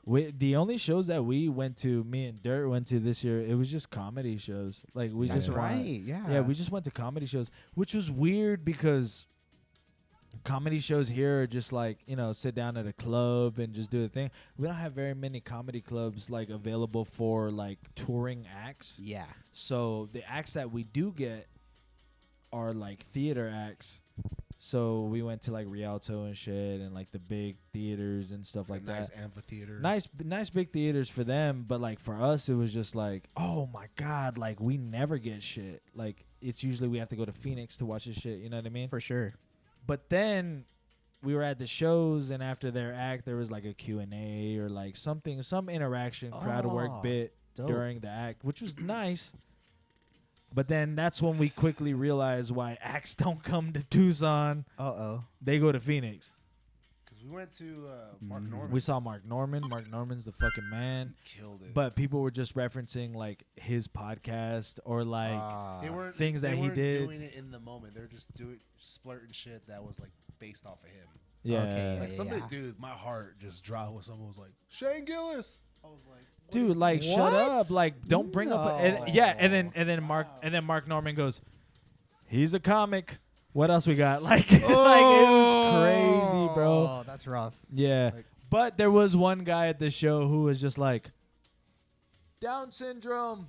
Speaker 3: The only shows that we went to, me and Dirt went to this year, it was just comedy shows. Like we
Speaker 1: That's
Speaker 3: just went-
Speaker 1: right. Yeah.
Speaker 3: Yeah, we just went to comedy shows, which was weird because comedy shows here are just like, you know, sit down at a club and just do the thing. We don't have very many comedy clubs like available for like touring acts.
Speaker 1: Yeah.
Speaker 3: So the acts that we do get are like theater acts, So we went to like Rialto and shit, and like the big theaters and stuff like
Speaker 2: nice
Speaker 3: that.
Speaker 2: amphitheater.
Speaker 3: Nice big theaters for them, but like for us, it was just like, oh my god, like we never get shit. Like it's usually we have to go to Phoenix to watch this shit. You know what I mean?
Speaker 1: For sure.
Speaker 3: But then we were at the shows, and after their act, there was like a Q&A or like something, some interaction, crowd work
Speaker 1: Oh,
Speaker 3: bit
Speaker 1: dope.
Speaker 3: during the act, which was nice. But then that's when we quickly realized why acts don't come to Tucson.
Speaker 1: Uh-oh.
Speaker 3: They go to Phoenix.
Speaker 2: Because we went to Mark Norman.
Speaker 3: We saw Mark Norman. Mark Norman's the fucking man.
Speaker 2: Killed it.
Speaker 3: But people were just referencing like his podcast or like
Speaker 2: they weren't
Speaker 3: things that
Speaker 2: they
Speaker 3: he
Speaker 2: weren't
Speaker 3: did.
Speaker 2: doing it in the moment. They're just splurting shit that was like based off of him.
Speaker 3: Yeah.
Speaker 1: Okay,
Speaker 2: Like
Speaker 1: yeah,
Speaker 2: somebody,
Speaker 1: yeah.
Speaker 2: dude, my heart just dropped when someone was like Shane Gillis. I was like, what
Speaker 3: Dude,
Speaker 2: is
Speaker 3: like
Speaker 2: this?
Speaker 3: shut up! Like don't bring up.
Speaker 1: No.
Speaker 3: And then Mark Norman goes, he's a comic. What else we got? Like, like it was crazy, bro.
Speaker 1: Oh, that's rough.
Speaker 3: Yeah,
Speaker 2: Like-
Speaker 3: but there was one guy at the show who was just like, Down syndrome,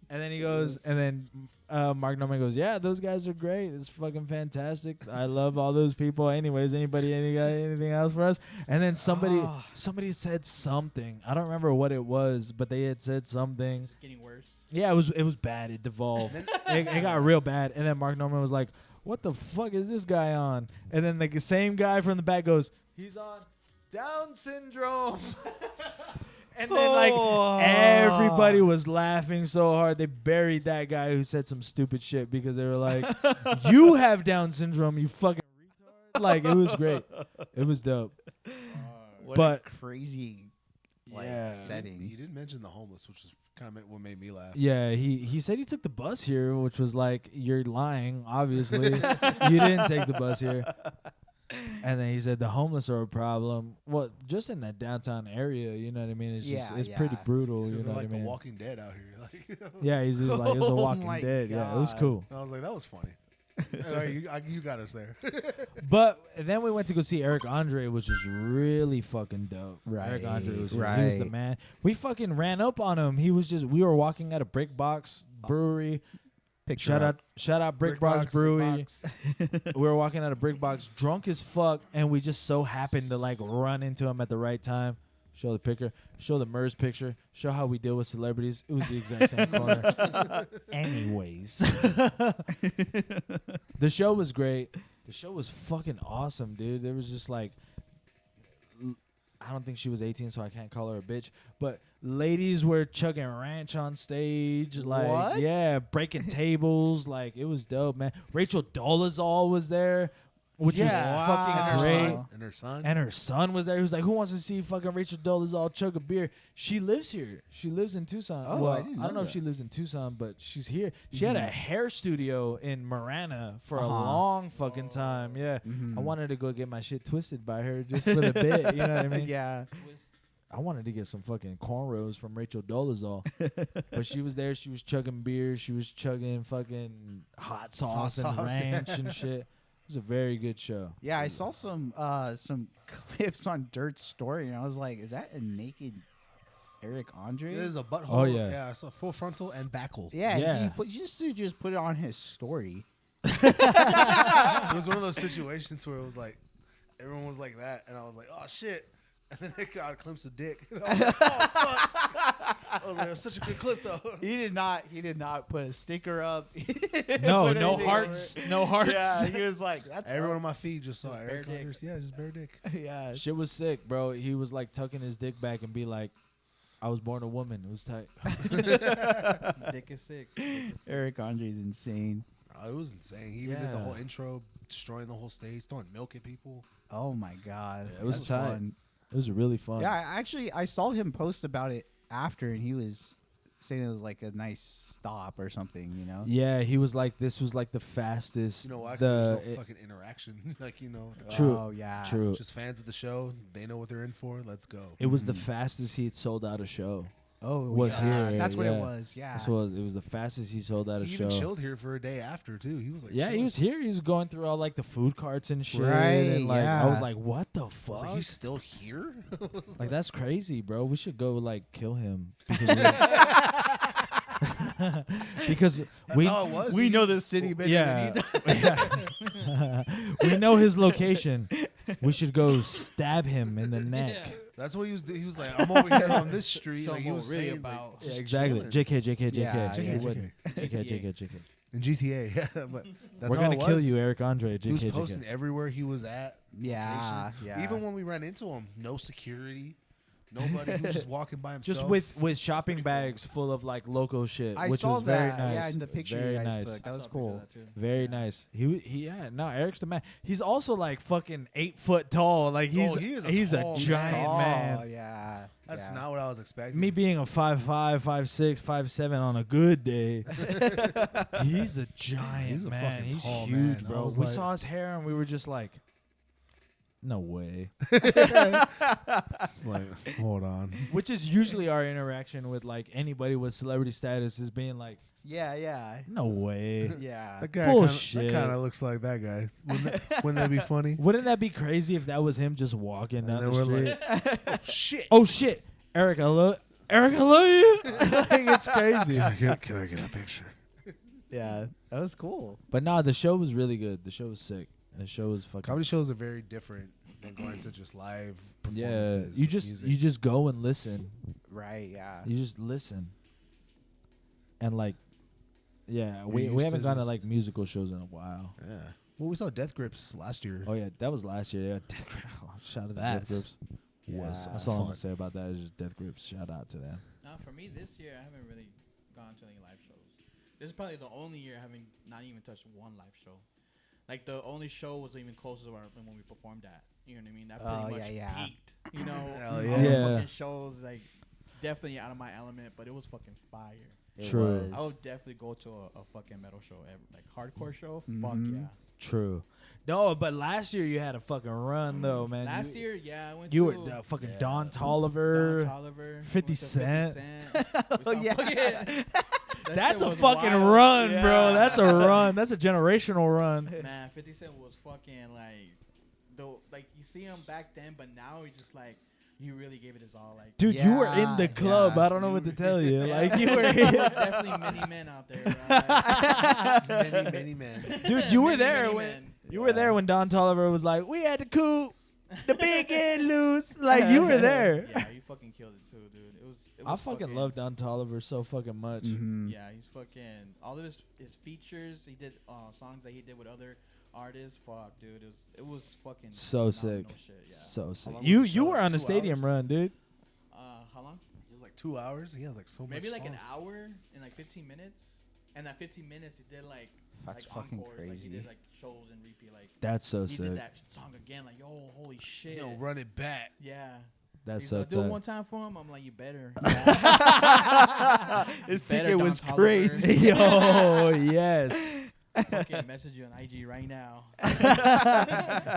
Speaker 3: and then he goes, and then Mark Norman goes, yeah, those guys are great. It's fucking fantastic. I love all those people. Anyways, anybody, anything else for us? And then somebody said something. I don't remember what it was, but they had said something.
Speaker 4: Getting worse.
Speaker 3: Yeah, it was bad. It devolved. it got real bad. And then Mark Norman was like, what the fuck is this guy on? And then the same guy from the back goes, he's on Down syndrome. And then like everybody was laughing so hard they buried that guy who said some stupid shit because they were like, you have Down syndrome, you fucking retard. Like it was great. It was dope.
Speaker 1: What
Speaker 3: But-
Speaker 1: a crazy
Speaker 3: Yeah.
Speaker 1: setting.
Speaker 2: He didn't mention the homeless, which is kind of what made me laugh.
Speaker 3: Yeah, he said he took the bus here, which was like, you're lying, obviously. You didn't take the bus here. And then he said the homeless are a problem. Well, just in that downtown area, you know what I mean? It's just
Speaker 1: Yeah,
Speaker 3: it's pretty
Speaker 1: yeah.
Speaker 3: brutal,
Speaker 2: So
Speaker 3: you
Speaker 2: they're
Speaker 3: know what
Speaker 2: like
Speaker 3: I mean?
Speaker 2: The Walking Dead out here. Like,
Speaker 3: Yeah, he's just like, it was a
Speaker 1: Oh
Speaker 3: Walking
Speaker 1: my
Speaker 3: Dead. Yeah, it was
Speaker 1: God.
Speaker 3: cool.
Speaker 2: I was like, that was funny. All right, you got us there.
Speaker 3: But then we went to go see Eric Andre, which was really fucking dope. Eric Andre was here. He was the
Speaker 1: Right.
Speaker 3: man. We fucking ran up on him. He was just, we were walking at a Brick Box brewery.
Speaker 1: Picture up.
Speaker 3: Shout out Brick Box Brewery. We were walking out of Brick Box drunk as fuck, and we just so happened to like run into him at the right time. Show the picture, show the MERS picture, show how we deal with celebrities. It was the exact same corner. Anyways. The show was great. The show was fucking awesome, dude. There was just like, I don't think she was 18, so I can't call her a bitch. But ladies were chugging ranch on stage, like
Speaker 1: What?
Speaker 3: yeah, breaking tables. Like it was dope, man. Rachel Dolezal was there, which was fucking great.
Speaker 2: And her son.
Speaker 3: And her son was there. He was like, "Who wants to see fucking Rachel Dolezal chug a beer?" She lives here. She lives in Tucson.
Speaker 1: Oh,
Speaker 3: well,
Speaker 1: I didn't
Speaker 3: don't
Speaker 1: know
Speaker 3: know if
Speaker 1: that.
Speaker 3: she lives in Tucson, but she's here. She had a hair studio in Marana for a
Speaker 1: Uh-huh.
Speaker 3: long fucking time. Yeah,
Speaker 1: Mhm.
Speaker 3: I wanted to go get my shit twisted by her just for the bit. You know what I mean?
Speaker 1: Yeah.
Speaker 3: I wanted to get some fucking cornrows from Rachel Dolezal. But she was there. She was chugging beer. She was chugging fucking hot sauce and
Speaker 2: sauce, yeah.
Speaker 3: ranch and shit. It was a very good show.
Speaker 1: Yeah, I saw some clips on Dirt's story, and I was like, "Is that a naked Eric Andre?"
Speaker 2: It is a butthole.
Speaker 3: Oh, yeah.
Speaker 2: Yeah, it's a full frontal and backle.
Speaker 1: Yeah,
Speaker 3: Yeah.
Speaker 1: he just put it on his story.
Speaker 2: It was one of those situations where it was like, everyone was like that, and I was like, oh, shit. And then they got a glimpse of dick. And I was like, oh, fuck. Oh, man, it's such a good clip, though.
Speaker 1: He did not put a sticker up.
Speaker 3: No,
Speaker 1: Put
Speaker 3: no
Speaker 1: anything
Speaker 3: hearts.
Speaker 1: over it.
Speaker 3: No hearts.
Speaker 1: Yeah, he was like, "That's
Speaker 2: Everyone on my feed just saw
Speaker 4: bare
Speaker 2: Eric
Speaker 4: dick.
Speaker 2: Andrews. Yeah, just bare dick.
Speaker 1: yeah."
Speaker 3: Shit was sick, bro. He was like tucking his dick back and be like, I was born a woman. It was tight.
Speaker 4: Dick is sick.
Speaker 1: Eric Andre's insane.
Speaker 2: It was insane. He even did the
Speaker 3: Yeah.
Speaker 2: whole intro, destroying the whole stage, throwing milk at people.
Speaker 1: Oh my god,
Speaker 3: Yeah, it was tight.
Speaker 1: fun.
Speaker 3: It was really fun.
Speaker 1: Yeah, I saw him post about it after, and he was saying it was like a nice stop or something. You know?
Speaker 3: Yeah, he was like, this was like the fastest.
Speaker 2: You know why? 'Cause
Speaker 3: The,
Speaker 2: there's no fucking interaction. Like, you know,
Speaker 3: True.
Speaker 1: Oh yeah.
Speaker 3: True.
Speaker 2: just fans of the show. They know what they're in for. Let's go.
Speaker 3: It was the fastest he had sold out a show.
Speaker 1: Oh,
Speaker 3: Was
Speaker 1: yeah.
Speaker 3: here,
Speaker 1: That's what it
Speaker 3: yeah.
Speaker 1: was. Yeah.
Speaker 3: It was the fastest he sold out a
Speaker 2: He
Speaker 3: show.
Speaker 2: even chilled here for a day after, too. He was like,
Speaker 3: Yeah, he
Speaker 2: chilling.
Speaker 3: was here. He was going through all like the food carts and shit.
Speaker 1: Right,
Speaker 3: And like I was
Speaker 1: yeah.
Speaker 3: like, what the
Speaker 2: I was
Speaker 3: fuck?
Speaker 2: like, he's still here?
Speaker 3: Like that's crazy, bro. We should go like kill him because we
Speaker 2: how it was.
Speaker 1: we know the city better
Speaker 3: yeah.
Speaker 1: than he does.
Speaker 3: We know his location. We should go stab him in the neck.
Speaker 2: That's what he was doing. He was like, I'm over here on this street.
Speaker 4: Show
Speaker 2: Like he
Speaker 4: what
Speaker 2: was
Speaker 4: really
Speaker 2: saying,
Speaker 4: about.
Speaker 2: like,
Speaker 3: Yeah,
Speaker 2: just
Speaker 3: exactly.
Speaker 2: chilling.
Speaker 3: JK.
Speaker 1: Yeah,
Speaker 3: He
Speaker 1: yeah.
Speaker 3: wouldn't. JK.
Speaker 2: In GTA, yeah. But that's
Speaker 3: We're
Speaker 2: how
Speaker 3: gonna
Speaker 2: it
Speaker 3: kill
Speaker 2: was.
Speaker 3: you, Eric Andre.
Speaker 2: He was
Speaker 3: JK.
Speaker 2: posting everywhere he was at.
Speaker 1: Yeah,
Speaker 2: location.
Speaker 1: yeah.
Speaker 2: Even when we ran into him, no security, nobody. He was just walking by himself.
Speaker 3: Just with shopping bags full of like local shit,
Speaker 1: I
Speaker 3: which
Speaker 1: saw
Speaker 3: was very
Speaker 1: that.
Speaker 3: nice.
Speaker 1: Yeah, in the picture
Speaker 3: very
Speaker 1: you guys
Speaker 3: nice.
Speaker 1: took. That
Speaker 4: I
Speaker 1: was
Speaker 4: saw a picture of
Speaker 1: cool.
Speaker 4: that too.
Speaker 3: Very
Speaker 4: Yeah.
Speaker 3: nice. Yeah. No, Eric's the man. He's also like fucking 8 foot tall. Like
Speaker 2: He is a
Speaker 3: he's a
Speaker 2: tall man.
Speaker 3: giant
Speaker 1: Oh,
Speaker 3: man.
Speaker 1: yeah.
Speaker 2: That's
Speaker 1: yeah.
Speaker 2: not what I was expecting.
Speaker 3: Me being a 5'5", 5'6", 5'7" on a good day, he's a giant
Speaker 2: He's a
Speaker 3: man.
Speaker 2: fucking
Speaker 3: He's
Speaker 2: tall
Speaker 3: huge,
Speaker 2: man. I
Speaker 3: bro.
Speaker 2: was
Speaker 3: We
Speaker 2: like-
Speaker 3: saw his hair and we were just like, no way.
Speaker 2: It's like, hold on.
Speaker 3: Which is usually our interaction with like anybody with celebrity status is being like,
Speaker 1: Yeah.
Speaker 3: no way.
Speaker 1: Yeah.
Speaker 2: That guy
Speaker 3: Bullshit.
Speaker 2: kind of looks like that guy. Wouldn't that be funny?
Speaker 3: Wouldn't that be crazy if that was him just walking
Speaker 2: And
Speaker 3: down
Speaker 2: then
Speaker 3: the
Speaker 2: we're
Speaker 3: street?
Speaker 2: like, shit.
Speaker 3: Oh shit, Eric, I love you. Like, it's crazy.
Speaker 2: Can I get a picture?
Speaker 1: Yeah. That was cool.
Speaker 3: But nah, the show was really good. The show was sick. The show was fucking.
Speaker 2: Comedy shows are very different than going to just live
Speaker 3: Yeah,
Speaker 2: performances.
Speaker 3: you
Speaker 2: with
Speaker 3: just
Speaker 2: music.
Speaker 3: you just go and listen.
Speaker 1: Right. Yeah.
Speaker 3: You just listen. And like, yeah,
Speaker 2: You're
Speaker 3: we
Speaker 2: used
Speaker 3: haven't
Speaker 2: to
Speaker 3: gone to
Speaker 2: just-
Speaker 3: like musical shows in a while.
Speaker 2: Yeah. Well, we saw Death Grips last year.
Speaker 3: Oh yeah, that was last year. Yeah, Death Grips. Shout out to Death
Speaker 2: That
Speaker 3: Grips.
Speaker 2: was
Speaker 1: Yeah.
Speaker 3: That's all I'm
Speaker 2: fun.
Speaker 3: gonna say about that is just Death Grips. Shout out to them.
Speaker 4: No, for me this year, I haven't really gone to any live shows. This is probably the only year I haven't not even touched one live show. Like the only show was even closer to when we performed at. You know what I mean? That pretty much
Speaker 1: yeah.
Speaker 4: peaked. You know,
Speaker 2: Hell
Speaker 4: all
Speaker 2: yeah.
Speaker 4: the
Speaker 3: Yeah.
Speaker 4: fucking shows like definitely out of my element, but it was fucking fire.
Speaker 1: It
Speaker 3: True.
Speaker 1: was.
Speaker 4: I would definitely go to a fucking metal show, like hardcore show. Fuck
Speaker 1: Mhm.
Speaker 4: yeah.
Speaker 3: True. No, but last year you had a fucking run though, man.
Speaker 4: Last
Speaker 3: You-
Speaker 4: year, yeah, I went
Speaker 3: you
Speaker 4: to
Speaker 3: were fucking
Speaker 2: Yeah.
Speaker 3: Don Tolliver.
Speaker 4: Don Tolliver,
Speaker 3: 50
Speaker 4: went to
Speaker 3: Cent.
Speaker 1: Oh, yeah.
Speaker 3: That's a
Speaker 4: was
Speaker 3: fucking
Speaker 4: wild.
Speaker 3: run,
Speaker 1: Yeah.
Speaker 3: bro. That's a run. That's a generational run.
Speaker 4: Man, 50 Cent was fucking like you see him back then, but now he's just like he really gave it his all. Like,
Speaker 3: Dude, you were in the
Speaker 1: Yeah,
Speaker 3: club.
Speaker 1: yeah.
Speaker 3: I don't know what to tell you.
Speaker 4: yeah,
Speaker 3: Like you were
Speaker 4: there's definitely many men out there. Bro.
Speaker 2: many men.
Speaker 3: Dude, you were
Speaker 4: Many,
Speaker 3: there
Speaker 4: many
Speaker 3: when
Speaker 4: men.
Speaker 3: you were there when Don Tolliver was like, "We had to coop the big and loose." Like you were there.
Speaker 4: Yeah, you fucking killed it too, dude. It was
Speaker 3: I fucking love Don Tolliver so fucking much.
Speaker 1: Mhm.
Speaker 4: Yeah, he's fucking all of his features. He did songs that he did with other artists. Fuck, dude, it was fucking
Speaker 3: So
Speaker 4: phenomenal
Speaker 3: sick.
Speaker 4: Shit, yeah.
Speaker 3: So sick.
Speaker 2: long was
Speaker 3: You
Speaker 2: the show?
Speaker 3: were on a
Speaker 2: 2
Speaker 3: stadium
Speaker 2: hours?
Speaker 3: run, dude.
Speaker 4: How long?
Speaker 2: It was like 2 hours. He has like so
Speaker 4: Maybe
Speaker 2: much.
Speaker 4: like an
Speaker 2: songs.
Speaker 4: hour and like 15 minutes. And that 15 minutes, he did like
Speaker 1: That's
Speaker 4: like
Speaker 1: fucking
Speaker 4: encores, Like he
Speaker 1: crazy.
Speaker 4: did like shows and repeat. Like
Speaker 3: That's so
Speaker 4: he
Speaker 3: sick.
Speaker 4: did that song again. Like yo, holy shit.
Speaker 2: He'll run it back.
Speaker 4: Yeah.
Speaker 3: That's
Speaker 4: He's
Speaker 3: so
Speaker 4: like, do it
Speaker 3: tight.
Speaker 4: one time for him. I'm like, you better.
Speaker 1: His
Speaker 4: Better,
Speaker 1: secret
Speaker 4: Don
Speaker 1: was
Speaker 4: Tolliver.
Speaker 1: crazy.
Speaker 3: Yo, yes.
Speaker 4: Fucking message you on IG right now.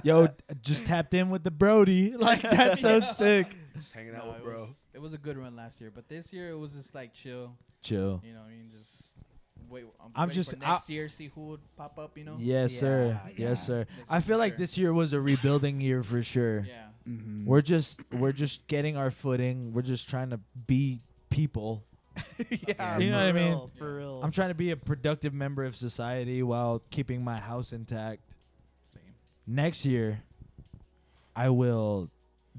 Speaker 3: Yo, just tapped in with the Brody. Like that's so sick.
Speaker 2: Just hanging out
Speaker 4: No,
Speaker 2: with bro.
Speaker 4: It was a good run last year, but this year it was just like chill.
Speaker 3: Chill.
Speaker 4: You know, what I mean, just wait.
Speaker 3: I'm
Speaker 4: waiting
Speaker 3: just-
Speaker 4: for next year, see who would pop up. You know.
Speaker 3: Yes, sir.
Speaker 1: Yeah,
Speaker 3: Yes, sir.
Speaker 4: Next
Speaker 3: I
Speaker 4: year
Speaker 3: feel
Speaker 4: for
Speaker 3: like
Speaker 4: sure.
Speaker 3: this year was a rebuilding year for sure.
Speaker 4: Yeah.
Speaker 1: Mhm.
Speaker 3: We're just getting our footing. We're just trying to be people.
Speaker 1: Yeah,
Speaker 3: You know
Speaker 1: for
Speaker 3: what I mean?
Speaker 1: real, For real.
Speaker 3: I'm trying to be a productive member of society while keeping my house intact.
Speaker 4: Same.
Speaker 3: Next year, I will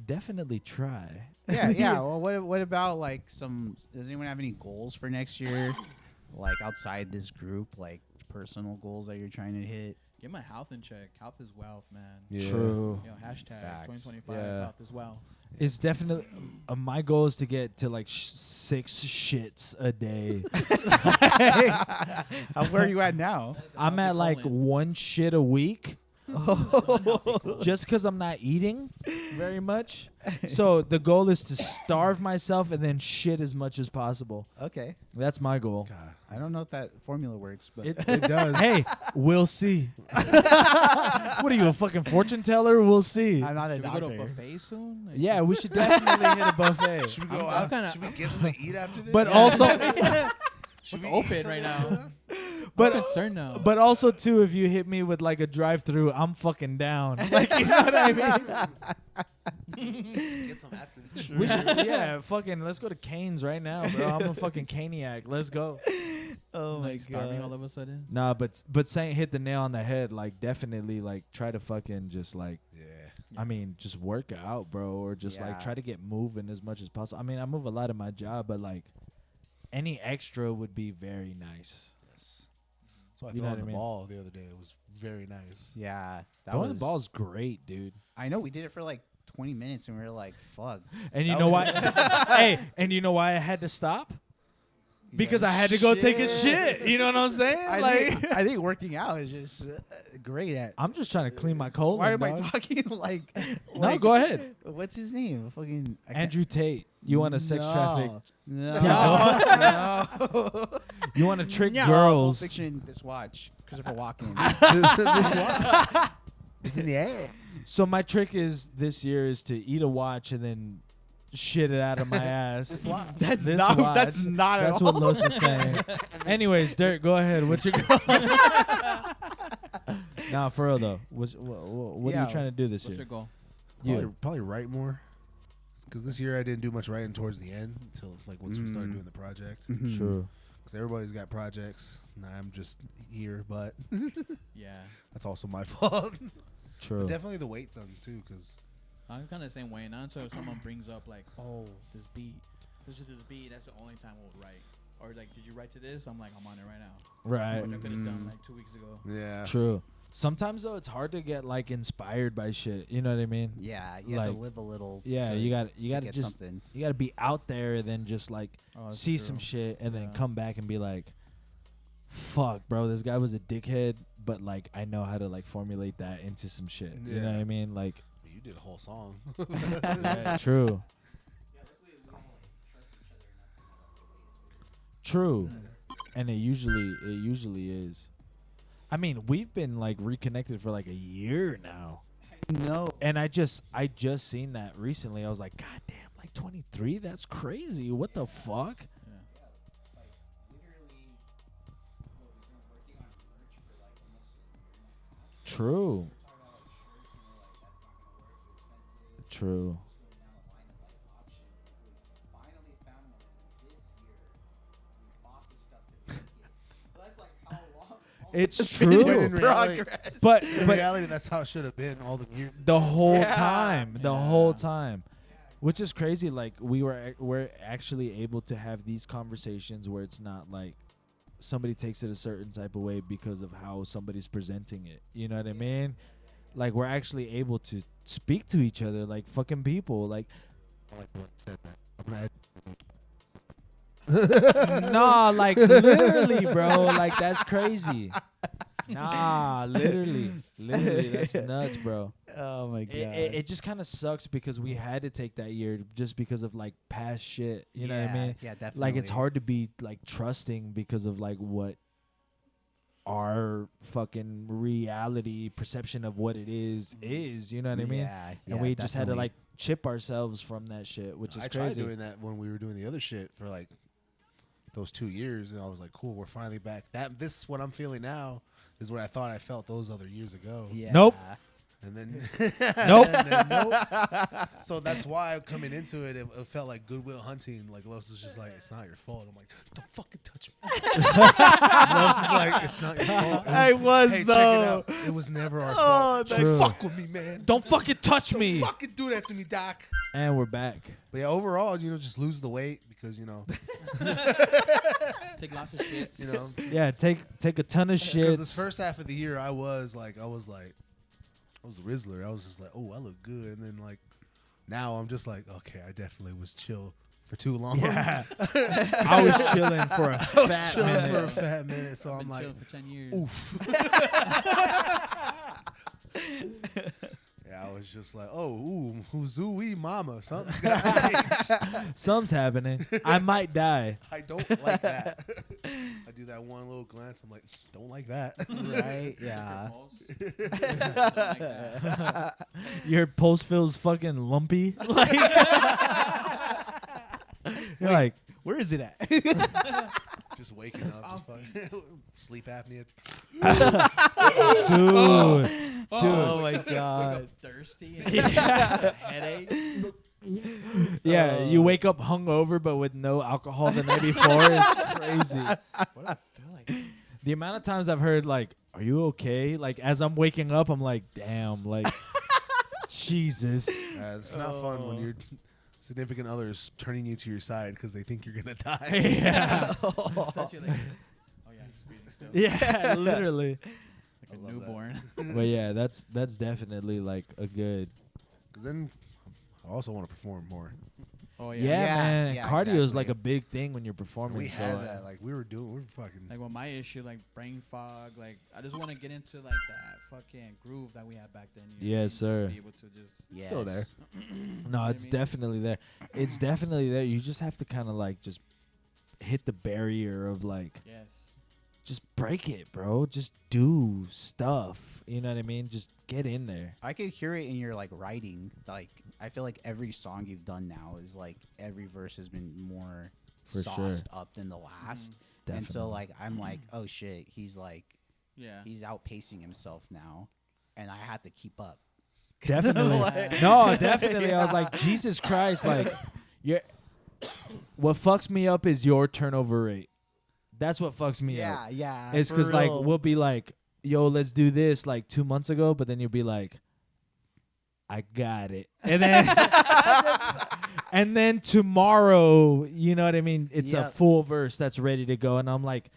Speaker 3: definitely try.
Speaker 1: yeah. Well, what about like some? Does anyone have any goals for next year? Like outside this group, like personal goals that you're trying to hit.
Speaker 4: Get my health in check. Health is wealth, man.
Speaker 2: Yeah.
Speaker 3: True.
Speaker 4: You know, hashtag
Speaker 1: Facts.
Speaker 4: 2025
Speaker 3: Yeah.
Speaker 4: health is wealth.
Speaker 3: It's definitely my goal is to get to like 6 shits a day.
Speaker 1: Where are you at now?
Speaker 4: That is a
Speaker 3: I'm
Speaker 4: healthy
Speaker 3: at like
Speaker 4: colon.
Speaker 3: 1 shit a week. Just because I'm not eating very much. So the goal is to starve myself and then shit as much as possible.
Speaker 1: Okay.
Speaker 3: That's my goal.
Speaker 2: God.
Speaker 1: I don't know if that formula works, but
Speaker 3: It
Speaker 2: does.
Speaker 3: Hey, we'll see. What are you, a fucking fortune teller? We'll see.
Speaker 1: I'm not a
Speaker 4: Should we
Speaker 1: doctor.
Speaker 4: go to a buffet soon? Like,
Speaker 3: Yeah, we should definitely hit a buffet.
Speaker 2: Should we go
Speaker 4: I'm
Speaker 2: out?
Speaker 4: kinda-
Speaker 2: Should we get something to eat after this?
Speaker 3: But also,
Speaker 2: Should
Speaker 4: What's
Speaker 2: we eat
Speaker 4: open
Speaker 2: something
Speaker 4: right
Speaker 2: after
Speaker 4: now?
Speaker 2: that?
Speaker 3: but
Speaker 4: I'm concerned now.
Speaker 3: but also too, if you hit me with like a drive-through, I'm fucking down. Like you know what I mean?
Speaker 2: Just get some after this.
Speaker 3: We should, yeah, fucking. Let's go to Cane's right now, bro. I'm a fucking Caniac. Let's go.
Speaker 1: Oh my
Speaker 4: Like starving all
Speaker 1: god.
Speaker 4: of a sudden.
Speaker 3: Nah, but Saint hit the nail on the head. Like, definitely, like, try to fucking just like.
Speaker 2: Yeah.
Speaker 3: I mean, just work out, bro, or just like
Speaker 1: Yeah.
Speaker 3: try to get moving as much as possible. I mean, I move a lot in my job, but like any extra would be very nice.
Speaker 2: Yes. So I
Speaker 3: You
Speaker 2: threw
Speaker 3: know
Speaker 2: on
Speaker 3: what I
Speaker 2: the
Speaker 3: mean?
Speaker 2: ball the other day. It was very nice.
Speaker 1: Yeah, that
Speaker 3: Throwing
Speaker 1: was.
Speaker 3: the ball's great, dude.
Speaker 1: I know we did it for like 20 minutes, and we were like, "Fuck."
Speaker 3: And you
Speaker 2: That
Speaker 3: know
Speaker 2: was-
Speaker 3: why? Hey, and you know why I had to stop? Because
Speaker 1: Yeah,
Speaker 3: I had to go take a shit. You know what I'm saying?
Speaker 1: I think working out is just great at.
Speaker 3: I'm just trying to clean my colon.
Speaker 1: Why am I
Speaker 3: dog.
Speaker 1: talking like?
Speaker 3: No,
Speaker 1: like-
Speaker 3: go ahead.
Speaker 1: What's his name? Fucking I can't-
Speaker 3: Andrew Tate. You want to sex traffic?
Speaker 1: No.
Speaker 3: No. You want to trick
Speaker 1: Pulp
Speaker 3: girls?
Speaker 1: Fiction. This watch. Christopher Walken.
Speaker 2: It's in the air.
Speaker 3: So my trick is this year is to eat a watch and then shit it out of my ass.
Speaker 1: That's
Speaker 3: This
Speaker 1: not.
Speaker 3: watch.
Speaker 1: That's not at
Speaker 3: That's
Speaker 1: all.
Speaker 3: what Los is saying. Anyways, Dirk, go ahead. What's your goal? Nah, for real though. What are
Speaker 1: Yeah.
Speaker 3: you trying to do this
Speaker 4: What's
Speaker 3: year?
Speaker 4: your goal?
Speaker 2: Probably write more. Because this year I didn't do much writing towards the end until like once we started doing the project.
Speaker 1: Mhm.
Speaker 3: True.
Speaker 2: Because everybody's got projects. And I'm just here, but
Speaker 4: Yeah.
Speaker 2: that's also my fault.
Speaker 3: True.
Speaker 2: Definitely the weight thing too, because
Speaker 4: I'm kind of the same way. Not until someone brings up like, oh, this beat, this beat. That's the only time we'll write. Or like, did you write to this? I'm like, I'm on it right now.
Speaker 3: Right.
Speaker 4: Which I could have done like 2 weeks ago.
Speaker 2: yeah.
Speaker 3: True. Sometimes though, it's hard to get like inspired by shit. You know what I mean?
Speaker 1: Yeah, you have
Speaker 3: Like,
Speaker 1: to live a little.
Speaker 3: Yeah,
Speaker 1: to
Speaker 3: you got to
Speaker 1: get
Speaker 3: just
Speaker 1: something.
Speaker 3: you got to be out there and then just like
Speaker 4: Oh, that's
Speaker 3: see
Speaker 4: true.
Speaker 3: some shit and then
Speaker 4: Yeah.
Speaker 3: come back and be like, fuck, bro, this guy was a dickhead, but like I know how to like formulate that into some shit. You know
Speaker 2: Yeah.
Speaker 3: what I mean? Like,
Speaker 2: You did a whole song.
Speaker 3: yeah, true. True. And it usually is. I mean, we've been like reconnected for like a year now.
Speaker 1: No.
Speaker 3: And I just seen that recently. I was like, God damn, like 23? That's crazy. What the fuck?
Speaker 4: Yeah.
Speaker 3: True. True. It's true.
Speaker 2: in reality,
Speaker 3: But
Speaker 2: in reality, that's how it should have been all the years.
Speaker 3: the whole
Speaker 1: Yeah.
Speaker 3: time, the
Speaker 4: Yeah.
Speaker 3: whole time, which is crazy. Like we're actually able to have these conversations where it's not like somebody takes it a certain type of way because of how somebody's presenting it. You know what I mean? Like we're actually able to speak to each other like fucking people. Like nah, like literally, bro. Like that's crazy. Nah, literally, that's nuts, bro.
Speaker 1: Oh my god.
Speaker 3: It just kind of sucks because we had to take that year just because of like past shit. You know what I mean?
Speaker 1: Yeah, definitely.
Speaker 3: Like it's hard to be like trusting because of like what our fucking reality perception of what it is. You know what I mean?
Speaker 1: Yeah,
Speaker 3: And we just had to
Speaker 1: definitely.
Speaker 3: like chip ourselves from that shit, which is
Speaker 2: I tried
Speaker 3: crazy.
Speaker 2: doing that when we were doing the other shit for like those 2 years, and I was like, cool, we're finally back. This what I'm feeling now is what I thought I felt those other years ago.
Speaker 1: Yeah.
Speaker 3: Nope.
Speaker 2: And then
Speaker 3: Nope.
Speaker 2: and then nope. So that's why coming into it, it felt like Goodwill Hunting. Like Los was just like, it's not your fault. I'm like, don't fucking touch me. Los is like, it's not your fault.
Speaker 1: I was,
Speaker 2: hey,
Speaker 1: though.
Speaker 2: check it out. It was never our fault.
Speaker 3: that's- True.
Speaker 2: Fuck with me, man.
Speaker 3: Don't fucking touch
Speaker 2: Don't
Speaker 3: me.
Speaker 2: fucking do that to me, Doc.
Speaker 3: And we're back.
Speaker 2: But yeah, overall, just lose the weight because
Speaker 4: Take lots of shits.
Speaker 3: Yeah, take a ton of
Speaker 2: Because
Speaker 3: shit.
Speaker 2: this first half of the year, I was a Rizzler. I was just like, oh, I look good. And then like now I'm just like, okay, I definitely was chill for too long.
Speaker 3: Yeah. I was chilling for a
Speaker 2: I was
Speaker 3: fat
Speaker 2: chilling
Speaker 3: minute.
Speaker 2: for a fat minute. So
Speaker 4: I've
Speaker 2: I'm
Speaker 4: been
Speaker 2: like,
Speaker 4: chilling for 10 years.
Speaker 2: oof. Yeah, I was just like, oh, ooh, who's-oo-wee mama. Something's got to change.
Speaker 3: Something's happening. I might die.
Speaker 2: I don't like that. I do that one little glance. I'm like, don't like that.
Speaker 1: Right? Yeah.
Speaker 3: Your pulse feels fucking lumpy. Like you're like,
Speaker 1: Where is it at?
Speaker 2: Just waking up, just fucking sleep apnea.
Speaker 3: dude.
Speaker 1: Oh my
Speaker 4: Wake
Speaker 1: god.
Speaker 4: up thirsty and a headache.
Speaker 3: Yeah, you wake up hungover but with no alcohol the night before. It's crazy.
Speaker 4: What I feel like this.
Speaker 3: The amount of times I've heard like, "Are you okay?" Like as I'm waking up, I'm like, "Damn!" Like, Jesus.
Speaker 2: It's not fun when your significant other is turning you to your side because they think you're gonna die.
Speaker 3: Yeah.
Speaker 4: Just touch you like, oh yeah, he's breathing still.
Speaker 3: Yeah, literally.
Speaker 4: Like a
Speaker 2: love that.
Speaker 4: newborn.
Speaker 3: But yeah, that's definitely like a good.
Speaker 2: Because then I also want to perform more.
Speaker 4: Oh
Speaker 3: Yeah,
Speaker 4: yeah.
Speaker 3: man.
Speaker 1: yeah,
Speaker 3: Cardio is
Speaker 1: exactly.
Speaker 3: like a big thing when you're
Speaker 2: And
Speaker 3: performing.
Speaker 2: we
Speaker 3: so,
Speaker 2: had that. Like we were fucking.
Speaker 4: Like with my issue, like brain fog, like I just want to get into like that fucking groove that we had back then. You know what I mean?
Speaker 3: Yes, sir.
Speaker 4: Just be able to just
Speaker 2: Still there.
Speaker 3: No,
Speaker 4: I
Speaker 3: it's
Speaker 4: mean?
Speaker 3: definitely there. It's definitely there. You just have to kind of like just hit the barrier of like
Speaker 4: yes.
Speaker 3: just break it, bro. Just do stuff. You know what I mean? Just get in there.
Speaker 1: I could hear it in your like writing. Like I feel like every song you've done now is like every verse has been more
Speaker 3: For
Speaker 1: sauced
Speaker 3: sure.
Speaker 1: up than the last.
Speaker 3: Definitely.
Speaker 1: And so like I'm like, oh shit, he's
Speaker 4: Yeah.
Speaker 1: outpacing himself now, and I have to keep up.
Speaker 3: Definitely.
Speaker 1: Like-
Speaker 3: No, definitely. I was like, Jesus Christ, like you're what fucks me up is your turnover rate. That's what fucks me up.
Speaker 1: Yeah.
Speaker 3: It's
Speaker 1: for
Speaker 3: because like
Speaker 1: real.
Speaker 3: we'll be like, yo, let's do this like 2 months ago, but then you'll be like, I got it. And then and then tomorrow, you know what I mean? It's a
Speaker 1: Yep.
Speaker 3: full verse that's ready to go. And I'm like,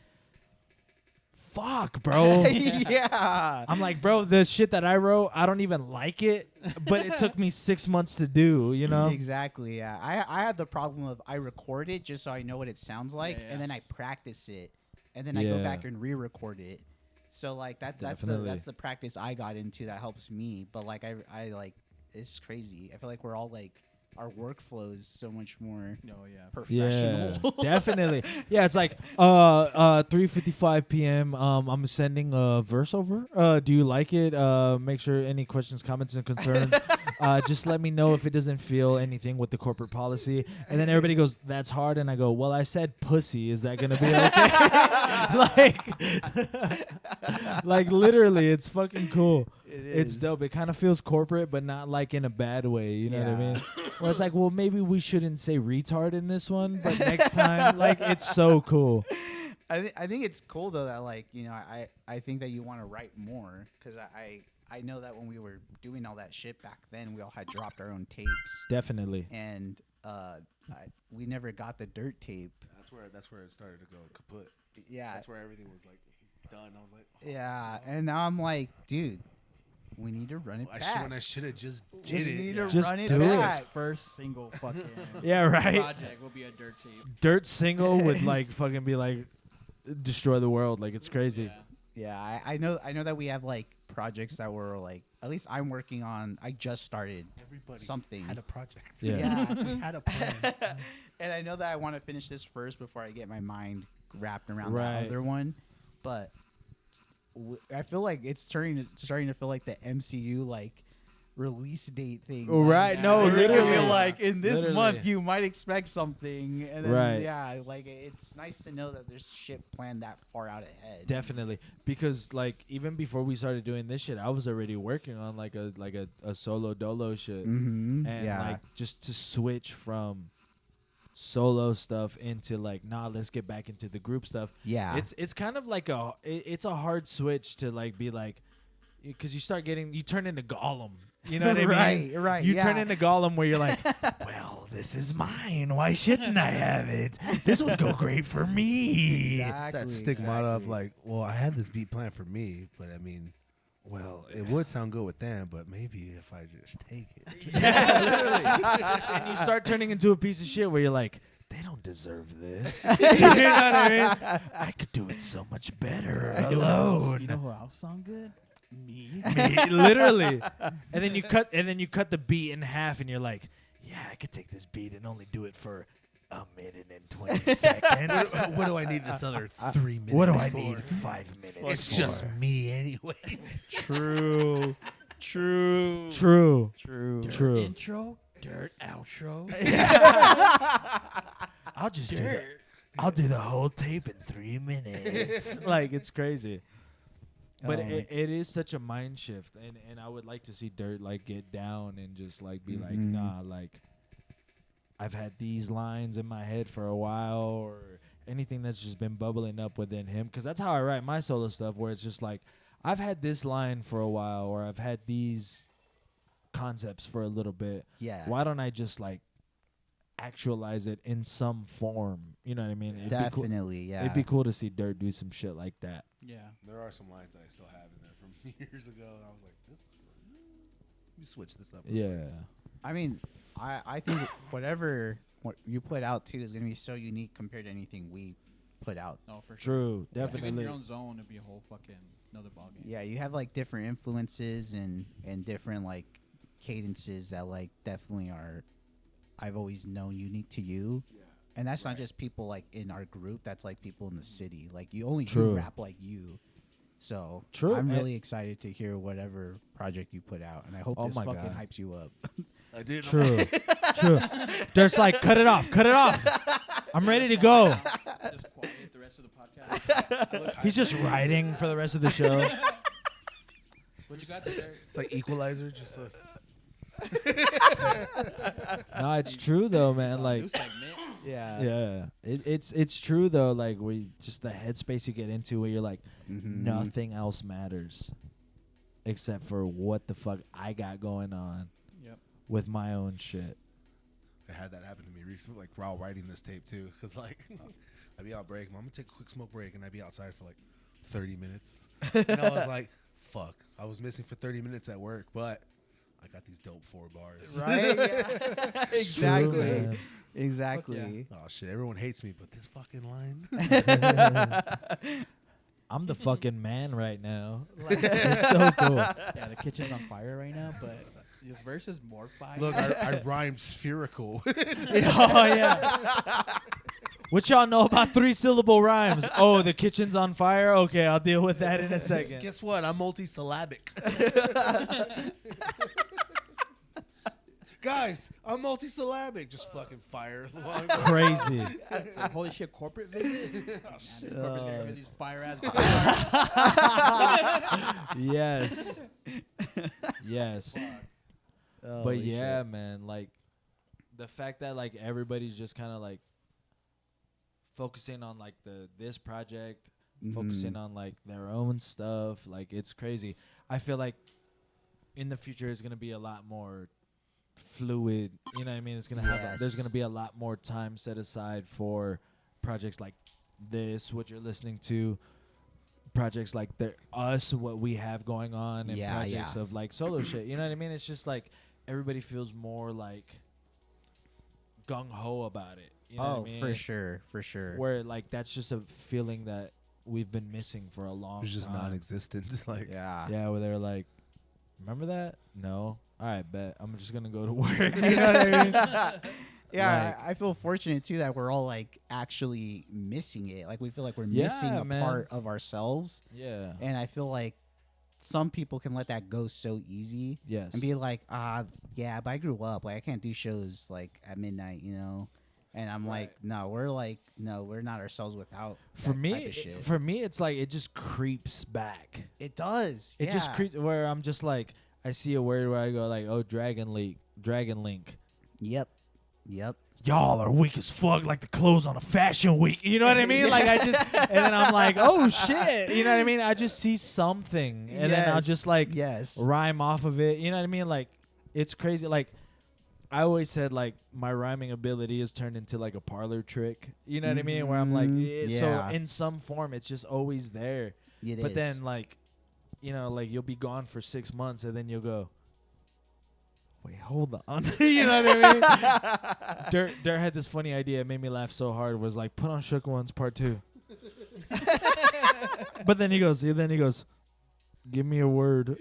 Speaker 3: fuck, bro.
Speaker 1: yeah.
Speaker 3: I'm like, bro, the shit that I wrote, I don't even like it, but it took me 6 months to do, you know?
Speaker 1: Exactly. Yeah. I had the problem of I record it just so I know what it sounds like,
Speaker 4: Yeah, yeah.
Speaker 1: and then I practice it, and then I go
Speaker 3: Yeah.
Speaker 1: back and re-record it. So like that's
Speaker 3: Definitely.
Speaker 1: the practice I got into that helps me. But like I like it's crazy. I feel like we're all like our workflow is so much more
Speaker 4: Oh yeah.
Speaker 3: Yeah,
Speaker 1: professional.
Speaker 3: definitely. Yeah, it's like 3:55 p.m. I'm sending a verse over. Do you like it? Make sure any questions, comments, and concerns. Just let me know if it doesn't feel anything with the corporate policy. And then everybody goes, "That's hard." And I go, "Well, I said pussy. Is that gonna be okay?" like literally, it's fucking cool. It's dope. It kind of feels corporate, but not like in a bad way. You know what I
Speaker 1: Yeah.
Speaker 3: mean? Where it's like, well, maybe we shouldn't say retard in this one, but next time, like, it's so cool.
Speaker 1: I think it's cool though that like I think that you want to write more because I know that when we were doing all that shit back then we all had dropped our own tapes
Speaker 3: Definitely.
Speaker 1: and we never got the dirt tape.
Speaker 2: That's where it started to go kaput.
Speaker 1: Yeah.
Speaker 2: That's where everything was like done. I was like, oh,
Speaker 1: Yeah, and now I'm like, dude, we need to run it back.
Speaker 2: I should have just did
Speaker 1: Just
Speaker 2: it.
Speaker 1: need to
Speaker 3: Just
Speaker 1: run it
Speaker 3: do it.
Speaker 1: back.
Speaker 4: First single fucking
Speaker 3: Yeah, right.
Speaker 4: project will be a dirt tape.
Speaker 3: Dirt single would like fucking be like destroy the world. Like it's crazy.
Speaker 4: Yeah.
Speaker 1: Yeah, I know that we have like projects that were like at least I'm working on. I just started
Speaker 2: Everybody
Speaker 1: something.
Speaker 2: had a project.
Speaker 3: Yeah.
Speaker 2: We had a plan.
Speaker 1: And I know that I want to finish this first before I get my mind wrapped around
Speaker 3: Right.
Speaker 1: the other one, but I feel like it's starting to feel like the MCU like release date thing.
Speaker 3: Oh, right. No,
Speaker 1: Where
Speaker 3: literally.
Speaker 1: you're like in this
Speaker 3: Literally.
Speaker 1: month you might expect something, and then,
Speaker 3: Right.
Speaker 1: yeah, like it's nice to know that there's shit planned that far out ahead.
Speaker 3: Definitely, because like even before we started doing this shit, I was already working on like a solo dolo shit,
Speaker 1: Mm-hmm.
Speaker 3: and
Speaker 1: yeah.
Speaker 3: like just to switch from solo stuff into like let's get back into the group stuff.
Speaker 1: Yeah.
Speaker 3: It's kind of like it's a hard switch to like be like, because you turn into Gollum. You know what I mean?
Speaker 1: Right.
Speaker 3: You
Speaker 1: yeah.
Speaker 3: turn into Gollum where you're like, well, this is mine. Why shouldn't I have it? This would go great for me.
Speaker 1: Exactly,
Speaker 2: It's that stigmata of
Speaker 1: exactly.
Speaker 2: like, well, I had this beat planned for me, but I mean, well, it would sound good with them, but maybe if I just take it.
Speaker 3: Yeah, literally. And you start turning into a piece of shit where you're like, they don't deserve this. You know what I mean? I could do it so much better alone.
Speaker 4: You know who else sound good? Me.
Speaker 3: Me, literally. And then you cut the beat in half and you're like, yeah, I could take this beat and only do it for a minute and 20 seconds.
Speaker 2: What do I need this other 3 minutes
Speaker 3: What do I
Speaker 2: for?
Speaker 3: need 5 minutes
Speaker 2: It's
Speaker 3: for?
Speaker 2: just me anyways.
Speaker 1: True.
Speaker 3: True. True.
Speaker 4: Intro, dirt, outro.
Speaker 3: I'll do the whole tape in 3 minutes. Like it's crazy. But
Speaker 1: Oh,
Speaker 3: it is such a mind shift, and I would like to see Dirt like get down and just like be like,
Speaker 1: Mhm.
Speaker 3: nah, like I've had these lines in my head for a while, or anything that's just been bubbling up within him. Because that's how I write my solo stuff, where it's just like, I've had this line for a while, or I've had these concepts for a little bit.
Speaker 1: Yeah.
Speaker 3: Why don't I just like actualize it in some form? You know what I mean?
Speaker 1: Definitely, yeah.
Speaker 3: It'd be cool to see Dirt do some shit like that.
Speaker 4: Yeah.
Speaker 2: There are some lines I still have in there from years ago, and I was like, "This is you switch this up."
Speaker 3: Yeah.
Speaker 1: I mean, I think what you put out too is gonna be so unique compared to anything we put out.
Speaker 4: No, for sure.
Speaker 3: True.
Speaker 4: If you get in
Speaker 3: Definitely.
Speaker 4: your own zone, it'd be a whole fucking another ballgame.
Speaker 1: Yeah, you have like different influences and different like cadences that like definitely are I've always known unique to you.
Speaker 2: Yeah.
Speaker 1: And that's not
Speaker 2: Right.
Speaker 1: just people like in our group, that's like people in the city. Like you only
Speaker 3: True.
Speaker 1: do rap like you. So
Speaker 3: True.
Speaker 1: I'm
Speaker 3: And-
Speaker 1: really excited to hear whatever project you put out, and I hope
Speaker 3: Oh
Speaker 1: this
Speaker 3: my
Speaker 1: fucking
Speaker 3: God.
Speaker 1: hypes you up.
Speaker 2: I did.
Speaker 3: True. True. Dirt's like, cut it off. Cut it off. I'm ready to go.
Speaker 4: Just quiet the rest of the podcast.
Speaker 3: He's just writing for the rest of the show.
Speaker 4: What you got there?
Speaker 2: It's like Equalizer, just like
Speaker 3: No, it's true though, man.
Speaker 4: New
Speaker 3: Like,
Speaker 4: segment.
Speaker 1: Yeah.
Speaker 3: yeah, it's true though. Like, we just the headspace you get into where you're like,
Speaker 1: Mhm.
Speaker 3: nothing else matters except for what the fuck I got going on
Speaker 4: Yep.
Speaker 3: with my own shit.
Speaker 2: I had that happen to me recently, like while writing this tape too, because like I'd be out break, I'm gonna take a quick smoke break, and I'd be outside for like 30 minutes, and I was like, "Fuck!" I was missing for 30 minutes at work, but I got these dope 4 bars.
Speaker 1: Right? Yeah.
Speaker 3: It's true,
Speaker 1: exactly.
Speaker 3: man.
Speaker 1: Exactly.
Speaker 2: Oh shit! Everyone hates me, but this fucking line.
Speaker 3: I'm the fucking man right now. Like, it's so cool.
Speaker 4: Yeah, the kitchen's on fire right now, but this verse is more fire.
Speaker 2: Look, I rhymed spherical.
Speaker 3: Oh yeah. What y'all know about 3-syllable rhymes? Oh, the kitchen's on fire? Okay, I'll deal with that in a second.
Speaker 2: Guess what? I'm multisyllabic. Guys, I'm multisyllabic. Just fucking fire.
Speaker 3: Crazy.
Speaker 4: So, holy shit, corporate visit?
Speaker 2: Oh, shit.
Speaker 4: Man, corporate there with these fire ass bars.
Speaker 3: Yes. Yes.
Speaker 1: Oh,
Speaker 3: But yeah, man, like the fact that like everybody's just kind of like focusing on like this project, focusing on like their own stuff, like it's crazy. I feel like in the future it's gonna be a lot more fluid. You know what I mean? It's gonna have there's
Speaker 1: Yes.
Speaker 3: gonna be a lot more time set aside for projects like this, what you're listening to. Projects like us, what we have going on, and
Speaker 1: Yeah,
Speaker 3: projects
Speaker 1: yeah.
Speaker 3: of like solo shit. You know what I mean? It's just like everybody feels more like gung ho about it. You know
Speaker 1: Oh,
Speaker 3: what I mean?
Speaker 1: for sure, for sure.
Speaker 3: Where like that's just a feeling that we've been missing for a long
Speaker 2: It's just
Speaker 3: time.
Speaker 2: non-existent. It's like,
Speaker 1: Yeah.
Speaker 3: Yeah, where they're like, remember that? No. All right, bet. I'm just gonna go to work. You know what I mean?
Speaker 1: Yeah,
Speaker 3: Like-
Speaker 1: I feel fortunate too that we're all like actually missing it. Like we feel like we're
Speaker 3: Yeah,
Speaker 1: missing a
Speaker 3: man.
Speaker 1: part of ourselves,
Speaker 3: Yeah.
Speaker 1: and I feel like some people can let that go so easy
Speaker 3: Yes.
Speaker 1: and be like, yeah, but I grew up. Like I can't do shows like at midnight, you know. And I'm like, no, we're not ourselves without.
Speaker 3: for
Speaker 1: that
Speaker 3: me,
Speaker 1: type of shit.
Speaker 3: for me, it's like it just creeps back.
Speaker 1: It does.
Speaker 3: It just
Speaker 1: yeah.
Speaker 3: creeps where I'm just like, I see a word where I go like, oh, Dragon Link.
Speaker 1: Yep.
Speaker 3: Y'all are weak as fuck, like the clothes on a fashion week. You know what I mean? Like I just, and then I'm like, oh shit. You know what I mean? I just see something, and then I'll
Speaker 1: Yes.
Speaker 3: just like
Speaker 1: Yes.
Speaker 3: rhyme off of it. You know what I mean? Like it's crazy. Like I always said, like my rhyming ability is turned into like a parlor trick. You know what I mean? Where I'm like, so
Speaker 1: Yeah.
Speaker 3: in some form, it's just always there.
Speaker 1: It
Speaker 3: But
Speaker 1: is.
Speaker 3: then like, you know, like you'll be gone for 6 months, and then you'll go, wait, hold on. You know what I mean? Dirt had this funny idea. It made me laugh so hard. Was like, put on Shook Ones Part 2. But then he goes, give me a word.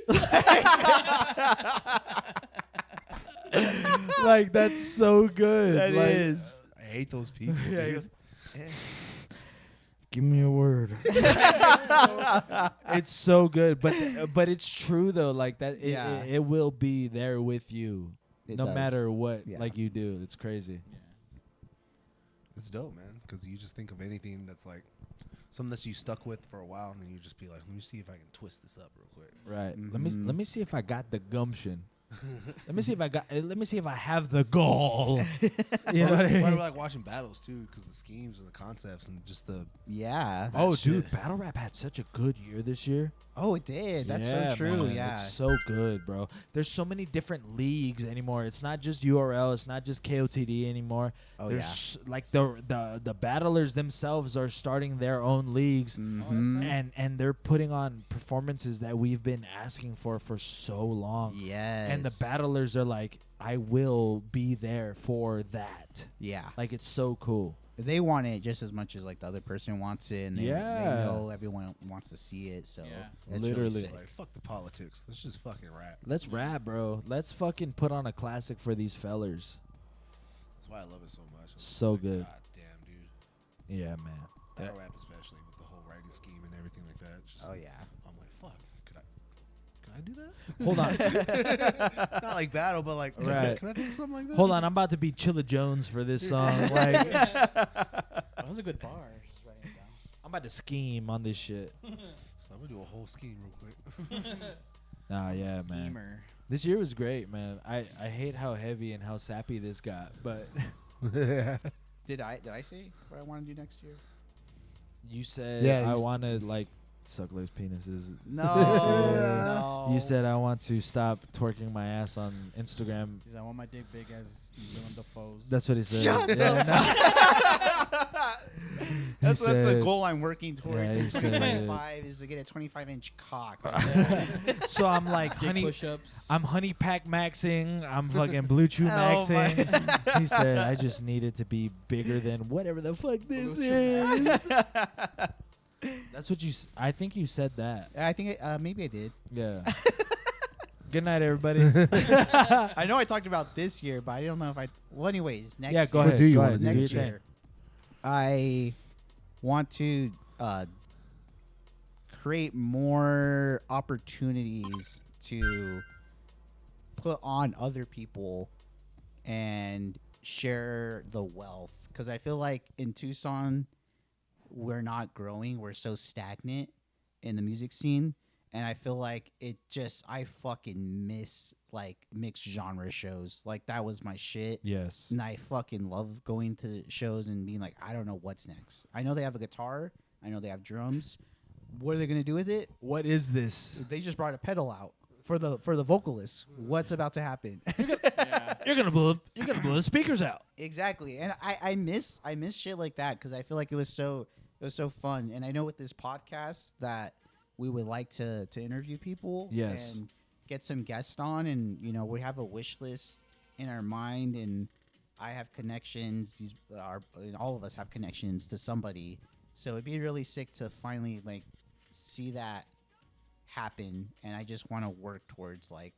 Speaker 3: Like that's so good.
Speaker 1: That
Speaker 3: like,
Speaker 1: is.
Speaker 2: I hate those people.
Speaker 3: Yeah, he
Speaker 2: dude.
Speaker 3: goes, give me a word. It's so good, but it's true though. Like that,
Speaker 1: Yeah.
Speaker 3: it will be there with you,
Speaker 1: It
Speaker 3: no
Speaker 1: does.
Speaker 3: matter what.
Speaker 1: Yeah.
Speaker 3: Like you do, it's crazy.
Speaker 2: It's dope, man. Because you just think of anything that's like something that you stuck with for a while, and then you just be like, let me see if I can twist this up real quick.
Speaker 3: Right.
Speaker 1: Mhm.
Speaker 3: Let me see if I got the gumption. Let me see if I have the goal. You know what I
Speaker 2: That's why we
Speaker 3: mean?
Speaker 2: like watching battles too, because the schemes and the concepts and just the
Speaker 1: Yeah.
Speaker 3: Oh,
Speaker 2: shit.
Speaker 3: dude, battle rap had such a good year this year.
Speaker 1: Oh, it did. That's
Speaker 3: Yeah,
Speaker 1: so true.
Speaker 3: man,
Speaker 1: Yeah.
Speaker 3: it's so good, bro. There's so many different leagues anymore. It's not just URL. It's not just KOTD anymore.
Speaker 1: Oh,
Speaker 3: There's like the battlers themselves are starting their own leagues,
Speaker 1: Mhm.
Speaker 3: and they're putting on performances that we've been asking for so long.
Speaker 1: Yes.
Speaker 3: And the battlers are like, I will be there for that.
Speaker 1: Yeah.
Speaker 3: Like, it's so cool.
Speaker 1: They want it just as much as like the other person wants it, and they
Speaker 3: Yeah.
Speaker 1: know everyone wants to see it. So
Speaker 4: Yeah.
Speaker 1: it's
Speaker 3: Literally.
Speaker 1: really sick.
Speaker 2: like fuck the politics. Let's just fucking rap.
Speaker 3: Let's rap, bro. Let's fucking put on a classic for these fellers.
Speaker 2: That's why I love it so much. I'm just
Speaker 3: So
Speaker 2: like,
Speaker 3: good.
Speaker 2: God damn, dude.
Speaker 3: Yeah, man.
Speaker 2: Battle rap especially with the whole writing scheme and everything like that. It's just,
Speaker 1: Oh yeah.
Speaker 2: I'm like, fuck. Can I do that?
Speaker 3: Hold on.
Speaker 2: Not like battle, but like,
Speaker 3: Right.
Speaker 2: can I think of something like that?
Speaker 3: Hold on. I'm about to be Chilla Jones for this song. Like,
Speaker 4: Those are good bars. Just writing it down.
Speaker 3: I'm about to scheme on this shit.
Speaker 2: So I'm gonna do a whole scheme real quick.
Speaker 3: Nah, yeah, man.
Speaker 4: Schemer.
Speaker 3: This year was great, man. I hate how heavy and how sappy this got, but
Speaker 1: Did I say what I want to do next year?
Speaker 3: you said
Speaker 2: Yeah,
Speaker 3: I
Speaker 2: you-
Speaker 3: want to like suck those penises.
Speaker 1: No. No.
Speaker 3: You said I want to stop twerking my ass on Instagram.
Speaker 4: Because I want my dick big as Dylan Dafoe's.
Speaker 3: That's what he said.
Speaker 1: Shut That's the
Speaker 3: said-
Speaker 1: goal I'm working towards.
Speaker 3: Yeah, he
Speaker 1: in
Speaker 3: said-
Speaker 1: 2025 is to get a 25-inch cock.
Speaker 3: So I'm like,
Speaker 4: dick
Speaker 3: honey,
Speaker 4: push-ups.
Speaker 3: I'm honey pack maxing. I'm fucking blue chew maxing. He said I just needed to be bigger than whatever the fuck this is. That's what you. I think you said that.
Speaker 1: I think maybe I did.
Speaker 3: Yeah. Good night, everybody.
Speaker 1: I know I talked about this year, but I don't know if I. Well, anyways, next
Speaker 3: Yeah, go
Speaker 1: year,
Speaker 3: ahead.
Speaker 2: do you
Speaker 3: go
Speaker 2: wanna
Speaker 3: ahead.
Speaker 2: do?
Speaker 3: Do your
Speaker 1: next
Speaker 3: thing.
Speaker 1: year, I want to create more opportunities to put on other people and share the wealth, because I feel like in Tucson we're not growing. We're so stagnant in the music scene. And I feel like I fucking miss like mixed genre shows. Like that was my shit.
Speaker 3: Yes.
Speaker 1: And I fucking love going to shows and being like, I don't know what's next. I know they have a guitar. I know they have drums. What are they gonna do with it?
Speaker 3: What is this?
Speaker 1: They just brought a pedal out for the vocalists. What's about to happen?
Speaker 4: Yeah.
Speaker 3: You're gonna blow the speakers out.
Speaker 1: Exactly. And I miss shit like that because I feel like it was so fun. And I know with this podcast that we would like to interview people.
Speaker 3: Yes.
Speaker 1: And get some guests on, and we have a wish list in our mind, and I have connections. All of us have connections to somebody, so it'd be really sick to finally like see that happen. And I just want to work towards like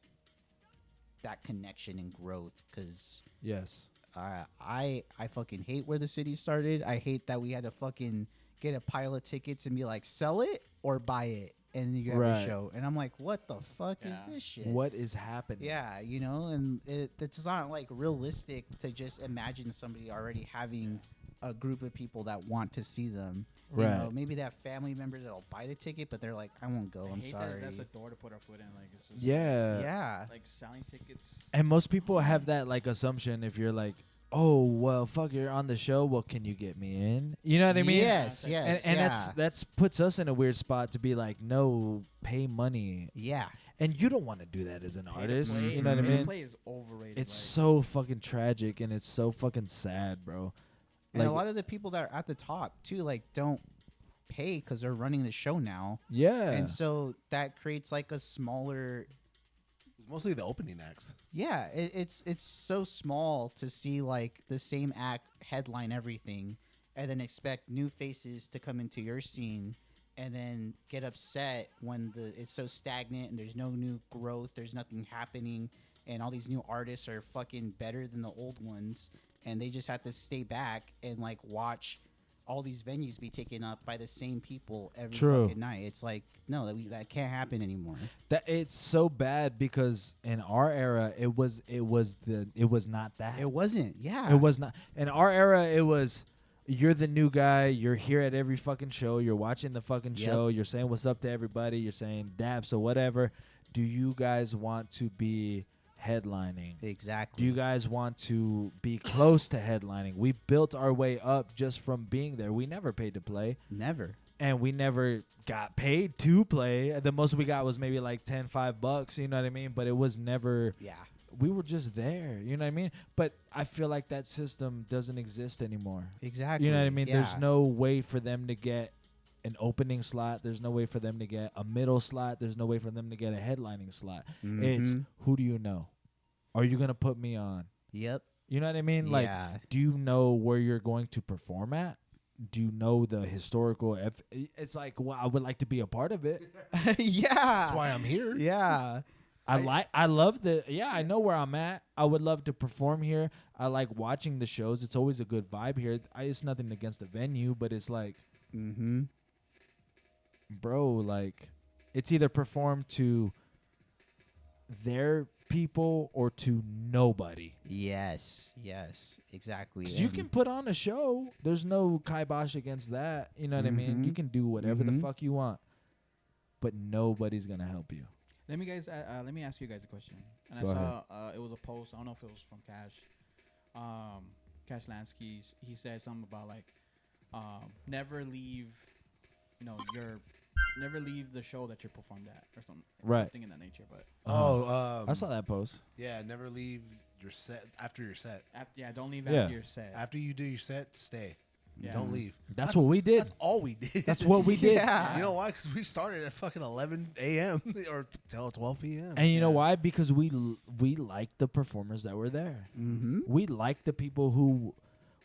Speaker 1: that connection and growth, because
Speaker 3: Yes.
Speaker 1: I fucking hate where the city started. I hate that we had to fucking get a pile of tickets and be like, sell it or buy it, and then you have
Speaker 3: Right.
Speaker 1: a show. And I'm like, what the fuck
Speaker 4: Yeah.
Speaker 1: is this shit?
Speaker 3: What is happening?
Speaker 1: Yeah, and it's not like realistic to just imagine somebody already having a group of people that want to see them. You know,
Speaker 3: Right.
Speaker 1: maybe they have family members that'll buy the ticket, but they're like, I won't go.
Speaker 4: I
Speaker 1: I'm
Speaker 4: hate
Speaker 1: sorry.
Speaker 4: That's a door to put our foot in. Like, it's just
Speaker 3: Yeah.
Speaker 1: Yeah.
Speaker 4: like selling tickets.
Speaker 3: And most people have that like assumption if you're like, oh well, fuck, you're on the show. Well, can you get me in? You know what I mean?
Speaker 1: Yes,
Speaker 4: And-
Speaker 1: yes.
Speaker 3: And
Speaker 1: yeah.
Speaker 3: that's puts us in a weird spot to be like, no, pay money,
Speaker 1: Yeah.
Speaker 3: and you don't want to do that as an
Speaker 4: Pay to
Speaker 3: artist.
Speaker 4: play-
Speaker 3: You know what I
Speaker 4: pay to
Speaker 3: mean?
Speaker 4: play is overrated.
Speaker 3: It's
Speaker 4: like,
Speaker 3: so fucking tragic and it's so fucking sad, bro.
Speaker 1: And a
Speaker 3: Like-
Speaker 1: lot of the people that are at the top too, like, don't pay because they're running the show now,
Speaker 3: Yeah.
Speaker 1: and so that creates like a smaller.
Speaker 2: It's mostly the opening acts.
Speaker 1: Yeah, it's so small to see like the same act headline everything, and then expect new faces to come into your scene, and then get upset when it's so stagnant and there's no new growth, there's nothing happening, and all these new artists are fucking better than the old ones, and they just have to stay back and like watch all these venues be taken up by the same people every
Speaker 3: True.
Speaker 1: fucking night. It's like, no, that can't happen anymore.
Speaker 3: That it's so bad because in our era it was not that.
Speaker 1: It wasn't. Yeah.
Speaker 3: It was not. In our era, it was, you're the new guy. You're here at every fucking show. You're watching the fucking
Speaker 1: Yep.
Speaker 3: show. You're saying what's up to everybody. You're saying daps or whatever. Do you guys want to be headlining?
Speaker 1: Exactly.
Speaker 3: Do you guys want to be close to headlining? We built our way up just from being there. We never paid to play,
Speaker 1: Never.
Speaker 3: and we never got paid to play. The most we got was maybe like $5, you know what I mean? But it was never,
Speaker 1: Yeah.
Speaker 3: we were just there, you know what I mean? But I feel like that system doesn't exist anymore.
Speaker 1: Exactly.
Speaker 3: You know what I mean?
Speaker 1: Yeah.
Speaker 3: There's no way for them to get an opening slot. There's no way for them to get a middle slot. There's no way for them to get a headlining slot. It's,
Speaker 1: Mhm.
Speaker 3: who do you know? Are you going to put me on?
Speaker 1: Yep.
Speaker 3: You know what I mean? Like,
Speaker 1: Yeah.
Speaker 3: do you know where you're going to perform at? Do you know the historical? It's like, well, I would like to be a part of it.
Speaker 1: Yeah.
Speaker 2: That's why I'm here.
Speaker 1: Yeah.
Speaker 3: I love I know where I'm at. I would love to perform here. I like watching the shows. It's always a good vibe here. It's nothing against the venue, but it's like,
Speaker 1: Mm-hmm.
Speaker 3: bro, like, it's either perform to their people or to nobody.
Speaker 1: Yes. Yes. Exactly.
Speaker 3: 'Cause you
Speaker 1: And-
Speaker 3: can put on a show. There's no kibosh against that. You know what I mean?
Speaker 1: Mhm.
Speaker 3: You can do whatever the
Speaker 1: Mhm.
Speaker 3: fuck you want, but nobody's gonna help you.
Speaker 4: Let me ask you guys a question. And
Speaker 3: Go
Speaker 4: I saw it was a post. I don't know if it was from Cash. Cash Lansky. He said something about like never leave, never leave the show that you performed at or something.
Speaker 3: Right.
Speaker 4: Something in that nature. But
Speaker 3: I saw that post.
Speaker 2: Yeah, never leave your set after your set.
Speaker 4: don't leave
Speaker 3: Yeah.
Speaker 4: after your set.
Speaker 2: After you do your set, stay.
Speaker 4: Yeah.
Speaker 2: Don't leave.
Speaker 3: That's what we did.
Speaker 2: That's all we did.
Speaker 3: That's what we did.
Speaker 1: Yeah.
Speaker 2: You know why? Because we started at fucking 11 a.m. or till 12 p.m.
Speaker 3: And you know
Speaker 4: Yeah.
Speaker 3: why? Because we liked the performers that were there.
Speaker 1: Mm-hmm.
Speaker 3: We liked the people who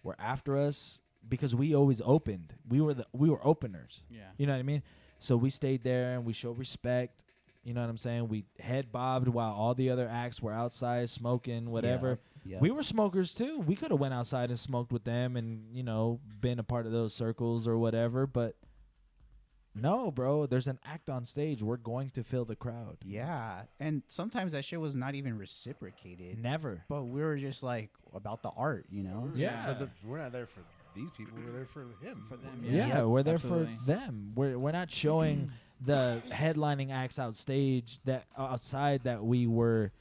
Speaker 3: were after us because we always opened. We were openers.
Speaker 4: Yeah.
Speaker 3: You know what I mean? So we stayed there and we showed respect. You know what I'm saying? We head bobbed while all the other acts were outside smoking, whatever.
Speaker 1: Yep.
Speaker 3: We were smokers too. We could have went outside and smoked with them and, been a part of those circles or whatever. But no, bro, there's an act on stage. We're going to fill the crowd.
Speaker 1: Yeah. And sometimes that shit was not even reciprocated.
Speaker 3: Never.
Speaker 1: But we were just like about the art, you know?
Speaker 3: Yeah.
Speaker 2: We're not there for these people. We're there for him.
Speaker 4: For them.
Speaker 3: Yeah,
Speaker 1: Yep,
Speaker 3: we're there
Speaker 4: absolutely.
Speaker 3: for them. We're not showing the headlining acts outside that we were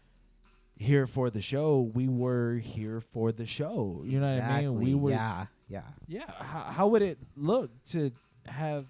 Speaker 3: here for the show. We were here for the show. You know what I mean? We were.
Speaker 1: Yeah. Yeah.
Speaker 3: Yeah. How would it look to have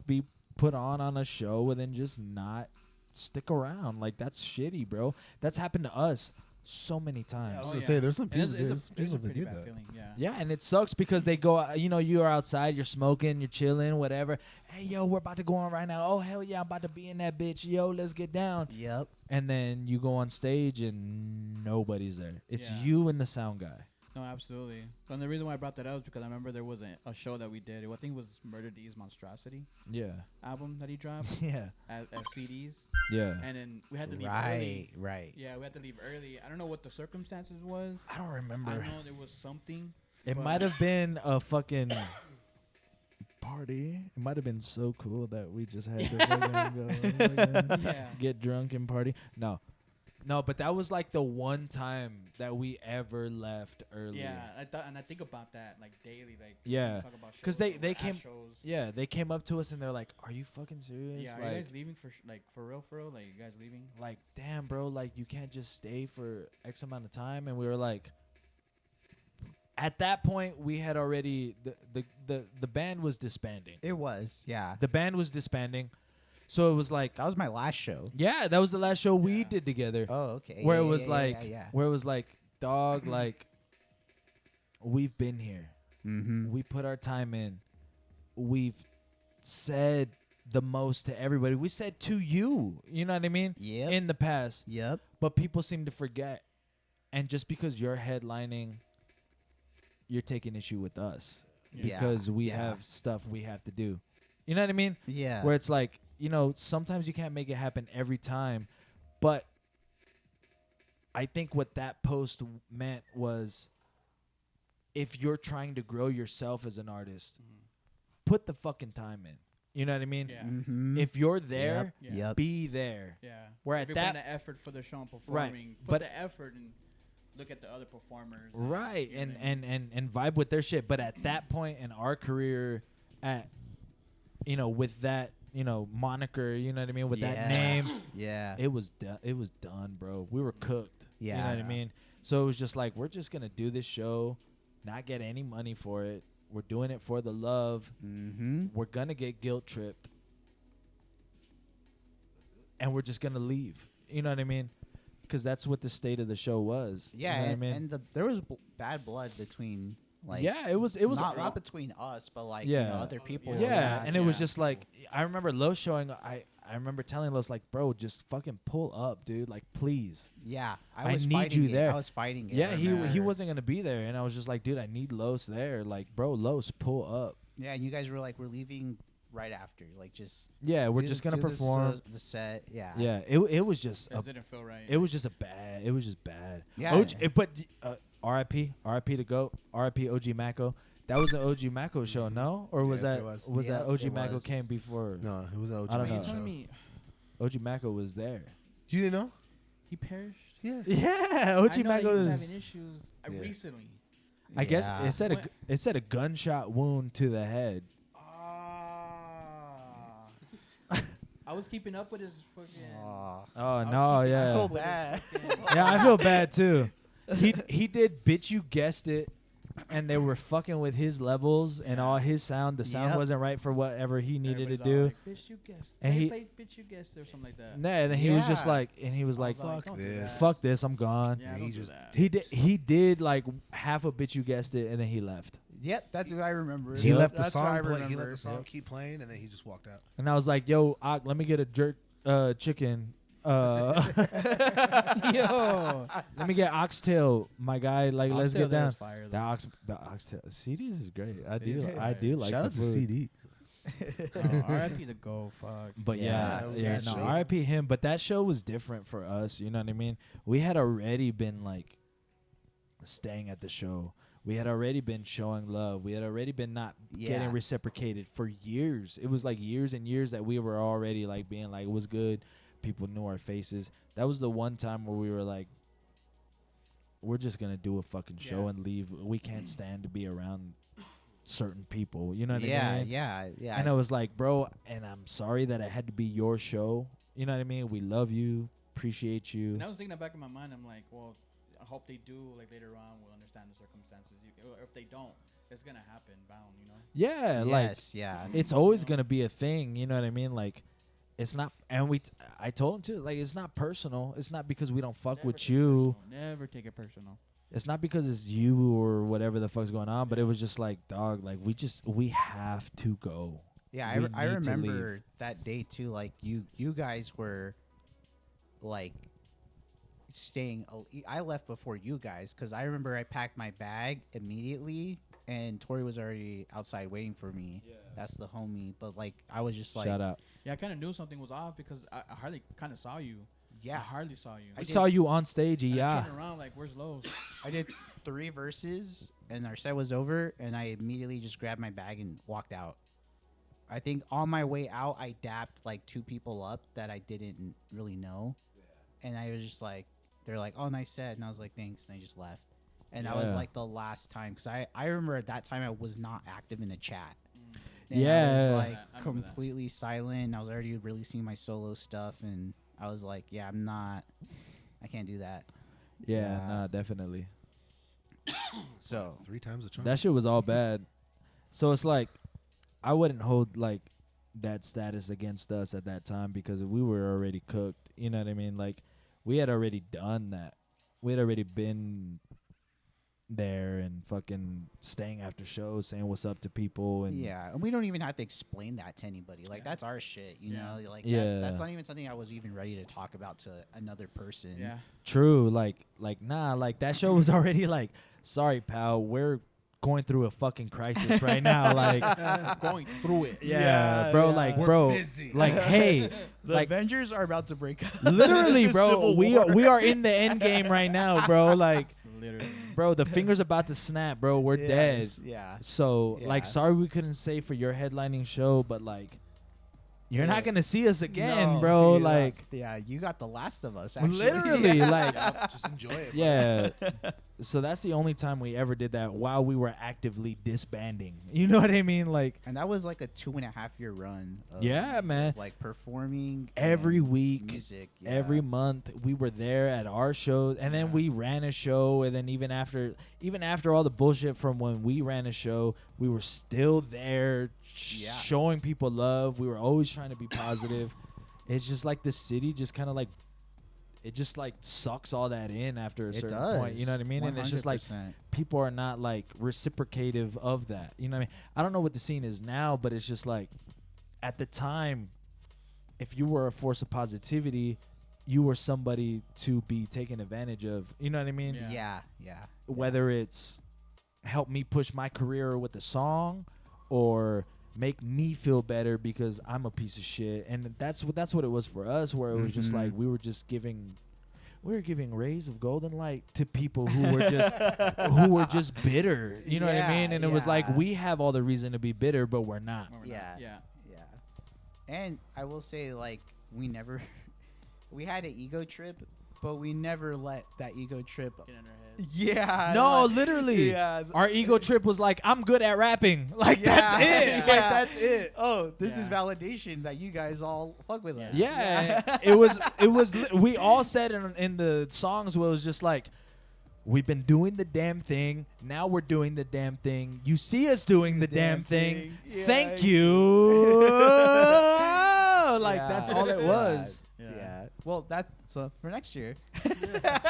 Speaker 3: be put on a show and then just not stick around? Like, that's shitty, bro. That's happened to us so many times.
Speaker 2: I was
Speaker 4: Oh,
Speaker 2: gonna
Speaker 4: yeah.
Speaker 2: say there's some
Speaker 4: And
Speaker 2: people.
Speaker 4: it's
Speaker 2: There's
Speaker 4: a
Speaker 2: people that
Speaker 4: pretty
Speaker 2: do
Speaker 4: bad
Speaker 2: that.
Speaker 4: feeling. Yeah.
Speaker 3: Yeah, and it sucks because they go, you're outside, you're smoking, you're chilling, whatever. Hey, yo, we're about to go on right now. Oh, hell yeah, I'm about to be in that bitch. Yo, let's get down.
Speaker 1: Yep.
Speaker 3: And then you go on stage and nobody's there. It's
Speaker 4: Yeah.
Speaker 3: you and the sound guy.
Speaker 4: No, absolutely. And the reason why I brought that up is because I remember there was a show that we did. I think it was Murder D's Monstrosity
Speaker 3: Yeah.
Speaker 4: album that he dropped
Speaker 3: Yeah.
Speaker 4: as CDs.
Speaker 3: Yeah.
Speaker 4: And then we had to leave early.
Speaker 1: Right.
Speaker 4: Yeah, we had to leave early. I don't know what the circumstances was.
Speaker 3: I don't
Speaker 4: I
Speaker 3: remember.
Speaker 4: don't know. There was something.
Speaker 3: It
Speaker 4: but-
Speaker 3: might have been a fucking party. It might have been so cool that we just had to fucking go
Speaker 4: Yeah.
Speaker 3: get drunk and party. No, but that was like the one time that we ever left early.
Speaker 4: Yeah, I think about that like daily, like
Speaker 3: Yeah.
Speaker 4: when we talk about
Speaker 3: 'Cause
Speaker 4: shows
Speaker 3: they
Speaker 4: or we're at
Speaker 3: came-
Speaker 4: shows.
Speaker 3: Yeah, they came up to us and they're like, "Are you fucking serious?
Speaker 4: Yeah, are
Speaker 3: like,
Speaker 4: you guys leaving for real? Like, you guys leaving?
Speaker 3: like, damn, bro, like you can't just stay for X amount of time." And we were like, at that point, we had already the band was disbanding.
Speaker 1: It was. Yeah.
Speaker 3: The band was disbanding, so it was like,
Speaker 1: That was my last show.
Speaker 3: yeah, that was the last show we
Speaker 4: Yeah.
Speaker 3: did together.
Speaker 1: Oh, okay.
Speaker 3: Where
Speaker 1: Yeah,
Speaker 3: it was
Speaker 1: yeah,
Speaker 3: like,
Speaker 1: yeah.
Speaker 3: where it was like, dog, like, we've been here.
Speaker 1: Mm-hmm.
Speaker 3: We put our time in. We've said the most to everybody. We said to you, you know what I mean?
Speaker 1: Yep.
Speaker 3: In the past.
Speaker 1: Yep.
Speaker 3: But people seem to forget. And just because you're headlining, you're taking issue with us.
Speaker 1: Yeah.
Speaker 3: Because we
Speaker 1: Yeah.
Speaker 3: have stuff we have to do. You know what I mean?
Speaker 1: Yeah.
Speaker 3: Where it's like, sometimes you can't make it happen every time. But I think what that post meant was, if you're trying to grow yourself as an artist, put the fucking time in. You know what I mean?
Speaker 4: Yeah.
Speaker 1: Mm-hmm.
Speaker 3: If you're there,
Speaker 4: Yeah.
Speaker 1: Yep.
Speaker 3: be there.
Speaker 4: Yeah.
Speaker 3: We're
Speaker 4: If
Speaker 3: at
Speaker 4: you're
Speaker 3: that-
Speaker 4: putting the effort for the show and performing, put
Speaker 3: but-
Speaker 4: the effort and look at the other performers. and,
Speaker 3: Right.
Speaker 4: you know
Speaker 3: And,
Speaker 4: what I mean?
Speaker 3: and vibe with their shit. But at that point in our career, with that, moniker, you know what I mean? With that
Speaker 1: Yeah.
Speaker 3: name,
Speaker 1: Yeah.
Speaker 3: it was done, bro. We were cooked.
Speaker 1: Yeah.
Speaker 3: You know what I mean? So it was just like, we're just going to do this show, not get any money for it. We're doing it for the love.
Speaker 1: Mm-hmm.
Speaker 3: We're going to get guilt tripped. And we're just going to leave. You know what I mean? Because that's what the state of the show was.
Speaker 1: Yeah,
Speaker 3: you know what I mean?
Speaker 1: and there was bad blood between, like,
Speaker 3: yeah, it was
Speaker 1: not between us, but like
Speaker 3: Yeah.
Speaker 1: other people.
Speaker 3: Yeah, and it was just like, I remember Los showing. I remember telling Los, like, bro, just fucking pull up, dude. Like, please.
Speaker 1: Yeah,
Speaker 3: I
Speaker 1: was
Speaker 3: need
Speaker 1: fighting
Speaker 3: you
Speaker 1: it.
Speaker 3: there.
Speaker 1: I was fighting it.
Speaker 3: Yeah,
Speaker 1: I
Speaker 3: he
Speaker 1: remember.
Speaker 3: wasn't gonna be there, and I was just like, dude, I need Los there. Like, bro, Los, pull up.
Speaker 1: Yeah, and you guys were like, we're leaving right after. Like, just
Speaker 3: Yeah, we're
Speaker 1: do-
Speaker 3: just gonna
Speaker 1: do this,
Speaker 3: perform.
Speaker 1: the set. Yeah.
Speaker 3: Yeah, it was just
Speaker 4: It didn't feel right.
Speaker 3: it was just bad. It was just bad.
Speaker 1: Yeah.
Speaker 3: But R.I.P. to go. R.I.P. OG Mako. That was an OG Mako show, no? Or was
Speaker 2: Yes,
Speaker 3: that
Speaker 2: it was.
Speaker 3: was that
Speaker 1: Yep,
Speaker 3: OG
Speaker 1: it
Speaker 3: Mako
Speaker 1: was.
Speaker 3: came before?
Speaker 2: No, it was an OG
Speaker 3: I don't
Speaker 2: Mako
Speaker 3: know.
Speaker 2: show.
Speaker 4: Telling me
Speaker 3: OG Mako was there.
Speaker 2: You didn't know?
Speaker 4: he perished.
Speaker 2: Yeah.
Speaker 3: Yeah,
Speaker 4: I
Speaker 3: OG
Speaker 4: know that
Speaker 3: Mako
Speaker 4: he was
Speaker 3: was.
Speaker 4: having issues
Speaker 2: Yeah.
Speaker 4: recently.
Speaker 3: I guess
Speaker 1: Yeah.
Speaker 3: it said a gunshot wound to the head.
Speaker 4: I was keeping up with his fucking.
Speaker 1: Aw.
Speaker 3: Oh
Speaker 4: I was
Speaker 3: no,
Speaker 4: keeping
Speaker 3: yeah.
Speaker 4: up with his
Speaker 1: bad.
Speaker 4: fucking-
Speaker 3: Yeah, I feel bad too. He did, bitch, you guessed it, and they were fucking with his levels and all his sound. The sound
Speaker 1: Yep.
Speaker 3: wasn't right for whatever he needed to
Speaker 4: Everybody's all
Speaker 3: do.
Speaker 4: like, bitch, you guessed.
Speaker 3: And
Speaker 4: Hey,
Speaker 3: he-
Speaker 4: play bitch, you guessed, or something like that.
Speaker 3: Nah, and then he was just
Speaker 1: Yeah.
Speaker 3: like, and he was like,
Speaker 4: I was like,
Speaker 2: fuck
Speaker 4: don't do
Speaker 2: this.
Speaker 4: that.
Speaker 3: fuck this, I'm gone.
Speaker 4: Yeah,
Speaker 2: And
Speaker 4: don't
Speaker 2: he
Speaker 4: do
Speaker 2: just-
Speaker 4: that.
Speaker 3: He did like half a bitch, you guessed it, and then he left.
Speaker 1: Yep, that's what I remember.
Speaker 2: He left the
Speaker 1: That's what I
Speaker 2: song play. He let
Speaker 1: remember.
Speaker 2: the song keep playing, and then he just walked out.
Speaker 3: And I was like, yo, Ak, let me get a jerk chicken.
Speaker 4: Yo,
Speaker 3: Let me get oxtail, my guy. Like, let's
Speaker 4: Oxtail
Speaker 3: get
Speaker 4: there
Speaker 3: down.
Speaker 4: was fire, though.
Speaker 3: The oxtail CDs is great. I
Speaker 4: CDs
Speaker 3: do
Speaker 4: are
Speaker 3: I
Speaker 4: fire.
Speaker 3: do like
Speaker 2: Shout
Speaker 3: the
Speaker 2: out to
Speaker 3: food.
Speaker 2: CD.
Speaker 4: R.I.P. to go. Fuck.
Speaker 3: But
Speaker 1: Yeah,
Speaker 3: yeah,
Speaker 2: it was
Speaker 3: yeah,
Speaker 2: that
Speaker 3: no,
Speaker 2: show.
Speaker 3: RIP him. But that show was different for us. You know what I mean? We had already been like staying at the show. We had already been showing love. We had already been not
Speaker 1: Yeah.
Speaker 3: getting reciprocated for years. It was like years and years that we were already like being like, it was good. People knew our faces. That was the one time where we were like, we're just gonna do a fucking show
Speaker 4: Yeah.
Speaker 3: and leave. We can't stand to be around certain people. You know what I
Speaker 1: Yeah,
Speaker 3: mean?
Speaker 1: yeah.
Speaker 3: And I was like, bro, and I'm sorry that it had to be your show. You know what I mean? We love you, appreciate you.
Speaker 4: And I was thinking that back in my mind. I'm like, well, I hope they do. Like later on, we'll understand the circumstances. Or if they don't, it's gonna happen. Bound, you know.
Speaker 3: Yeah, like
Speaker 1: Yes, yeah.
Speaker 3: it's always gonna be a thing. You know what I mean? Like, it's not. And I told him too. Like, it's not personal. It's not because we don't fuck
Speaker 4: Never
Speaker 3: with
Speaker 4: take it
Speaker 3: you.
Speaker 4: personal. Never take it personal.
Speaker 3: It's not because it's you or whatever the fuck's going on. But it was just like, dog. Like, we have to go.
Speaker 1: Yeah,
Speaker 3: We
Speaker 1: I
Speaker 3: need to
Speaker 1: remember that day too. Like you guys were like staying. I left before you guys because I remember I packed my bag immediately, and Tori was already outside waiting for me.
Speaker 3: Yeah.
Speaker 1: That's the homie. But like I was just like,
Speaker 3: Shout out.
Speaker 4: Yeah, I kind of knew something was off because I hardly kind of saw you. I
Speaker 1: yeah.
Speaker 4: hardly saw you.
Speaker 3: We
Speaker 1: did-
Speaker 3: saw you on stage.
Speaker 4: And I
Speaker 3: Yeah.
Speaker 4: turned around like, where's Lowe's?
Speaker 1: I did 3 verses, and our set was over, and I immediately just grabbed my bag and walked out. I think on my way out, I dapped like 2 people up that I didn't really know, and I was just like, they're like, "Oh, nice set," and I was like, "Thanks," and I just left. And that was
Speaker 3: Yeah.
Speaker 1: like the last time because I remember at that time I was not active in the chat. And
Speaker 3: Yeah.
Speaker 1: I was
Speaker 4: I
Speaker 1: like
Speaker 4: remember that.
Speaker 1: completely silent. I was already releasing my solo stuff, and I was like, "Yeah, I can't do that."
Speaker 3: Yeah.
Speaker 1: Yeah.
Speaker 3: Nah. Definitely.
Speaker 1: So
Speaker 2: 3 times the charm.
Speaker 3: That shit was all bad. So it's like, I wouldn't hold like that status against us at that time because we were already cooked. You know what I mean? Like, we had already done that. We had already been there and fucking staying after shows, saying what's up to people. And
Speaker 1: yeah, and we don't even have to explain that to anybody. Like that's our shit, you
Speaker 4: Yeah.
Speaker 1: know. Like
Speaker 3: Yeah.
Speaker 1: that's not even something I was even ready to talk about to another person.
Speaker 4: Yeah.
Speaker 3: true, like nah, like that show was already like, sorry, pal, we're going through a fucking crisis right now. Like,
Speaker 4: Going through it.
Speaker 3: yeah, bro,
Speaker 1: yeah.
Speaker 3: like,
Speaker 2: We're
Speaker 3: bro,
Speaker 2: busy.
Speaker 3: like, hey,
Speaker 1: The
Speaker 3: like,
Speaker 1: Avengers are about to break up.
Speaker 3: literally,
Speaker 1: This is
Speaker 3: bro,
Speaker 1: Civil
Speaker 3: we
Speaker 1: War.
Speaker 3: we are in the end game right now, bro. Like,
Speaker 4: Literally.
Speaker 3: bro, the finger's about to snap, bro. We're dead.
Speaker 1: Yes, Yeah.
Speaker 3: So, like,
Speaker 1: Yeah.
Speaker 3: sorry we couldn't say for your headlining show, but like, you're not gonna see us again,
Speaker 1: No,
Speaker 3: bro.
Speaker 1: yeah.
Speaker 3: Like
Speaker 1: Yeah, you got The Last of Us. Actually.
Speaker 3: literally, like
Speaker 2: Just enjoy it. Bro.
Speaker 3: yeah. So that's the only time we ever did that while we were actively disbanding. You know what I mean? Like
Speaker 1: And that was like a 2.5-year run. Of,
Speaker 3: yeah, man.
Speaker 1: like performing
Speaker 3: Every
Speaker 1: and
Speaker 3: week,
Speaker 1: music. Yeah.
Speaker 3: every month we were there at our shows, and then we ran a show, and then even after all the bullshit from when we ran a show, we were still there showing people love. We were always trying to be positive. It's just like the city just kind of like it just like sucks all that in after a certain point. You know what I mean? 100%. And it's just like people are not like reciprocative of that. You know what I mean? I don't know what the scene is now, but it's just like at the time, if you were a force of positivity, you were somebody to be taken advantage of. You know what I mean?
Speaker 1: Yeah.
Speaker 3: Whether it's help me push my career with a song or make me feel better because I'm a piece of shit. And that's what it was for us, where it was just like we were giving rays of golden light to people who were just bitter. You know what I mean? And it was like we have all the reason to be bitter, but we're not.
Speaker 1: Yeah. And I will say, like, we had an ego trip, but we never let that ego trip.
Speaker 4: Get in our heads.
Speaker 1: Yeah.
Speaker 3: No, literally.
Speaker 1: Yeah.
Speaker 3: Our ego trip was like, I'm good at rapping. Like, that's it. Like, that's it.
Speaker 1: Oh, this is validation that you guys all fuck with us.
Speaker 3: Yeah. We all said in the songs where it was just like, we've been doing the damn thing. Now we're doing the damn thing. You see us doing the damn thing.
Speaker 1: Yeah.
Speaker 3: Thank you. Like, that's all it was.
Speaker 1: Yeah. Well, so for next year.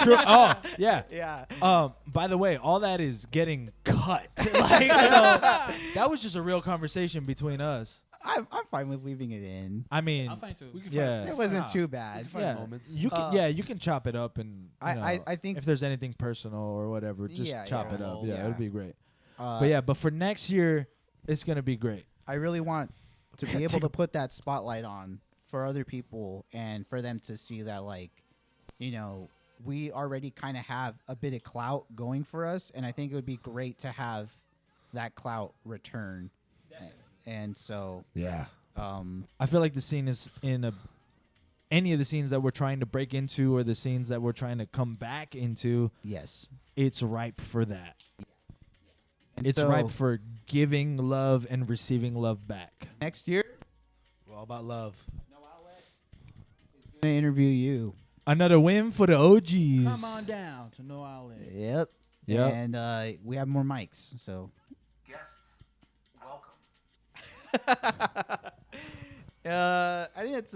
Speaker 3: True. Oh, yeah.
Speaker 1: Yeah.
Speaker 3: By the way, all that is getting cut. Like, so that was just a real conversation between us.
Speaker 1: I'm fine with leaving it in.
Speaker 3: I mean,
Speaker 4: I'm fine too.
Speaker 2: We can
Speaker 3: yeah.
Speaker 2: find,
Speaker 1: It wasn't too bad.
Speaker 3: Yeah,
Speaker 2: moments.
Speaker 3: you can. You can chop it up, and
Speaker 1: I think
Speaker 3: if there's anything personal or whatever, just chop it up. Yeah, it'll be great. But for next year, it's gonna be great.
Speaker 1: I really want to be able to put that spotlight on for other people and for them to see that, like, you know, we already kind of have a bit of clout going for us, and I think it would be great to have that clout return. And so,
Speaker 3: I feel like the scene is any of the scenes that we're trying to break into or the scenes that we're trying to come back into.
Speaker 1: Yes,
Speaker 3: it's ripe for that.
Speaker 1: And
Speaker 3: it's
Speaker 1: so
Speaker 3: ripe for giving love and receiving love back.
Speaker 1: Next year,
Speaker 2: we're all about love.
Speaker 1: I'm gonna interview you.
Speaker 3: Another win for the OGs.
Speaker 4: Come on down to No Outlet.
Speaker 1: Yep.
Speaker 3: Yep.
Speaker 1: And we have more mics, so. I think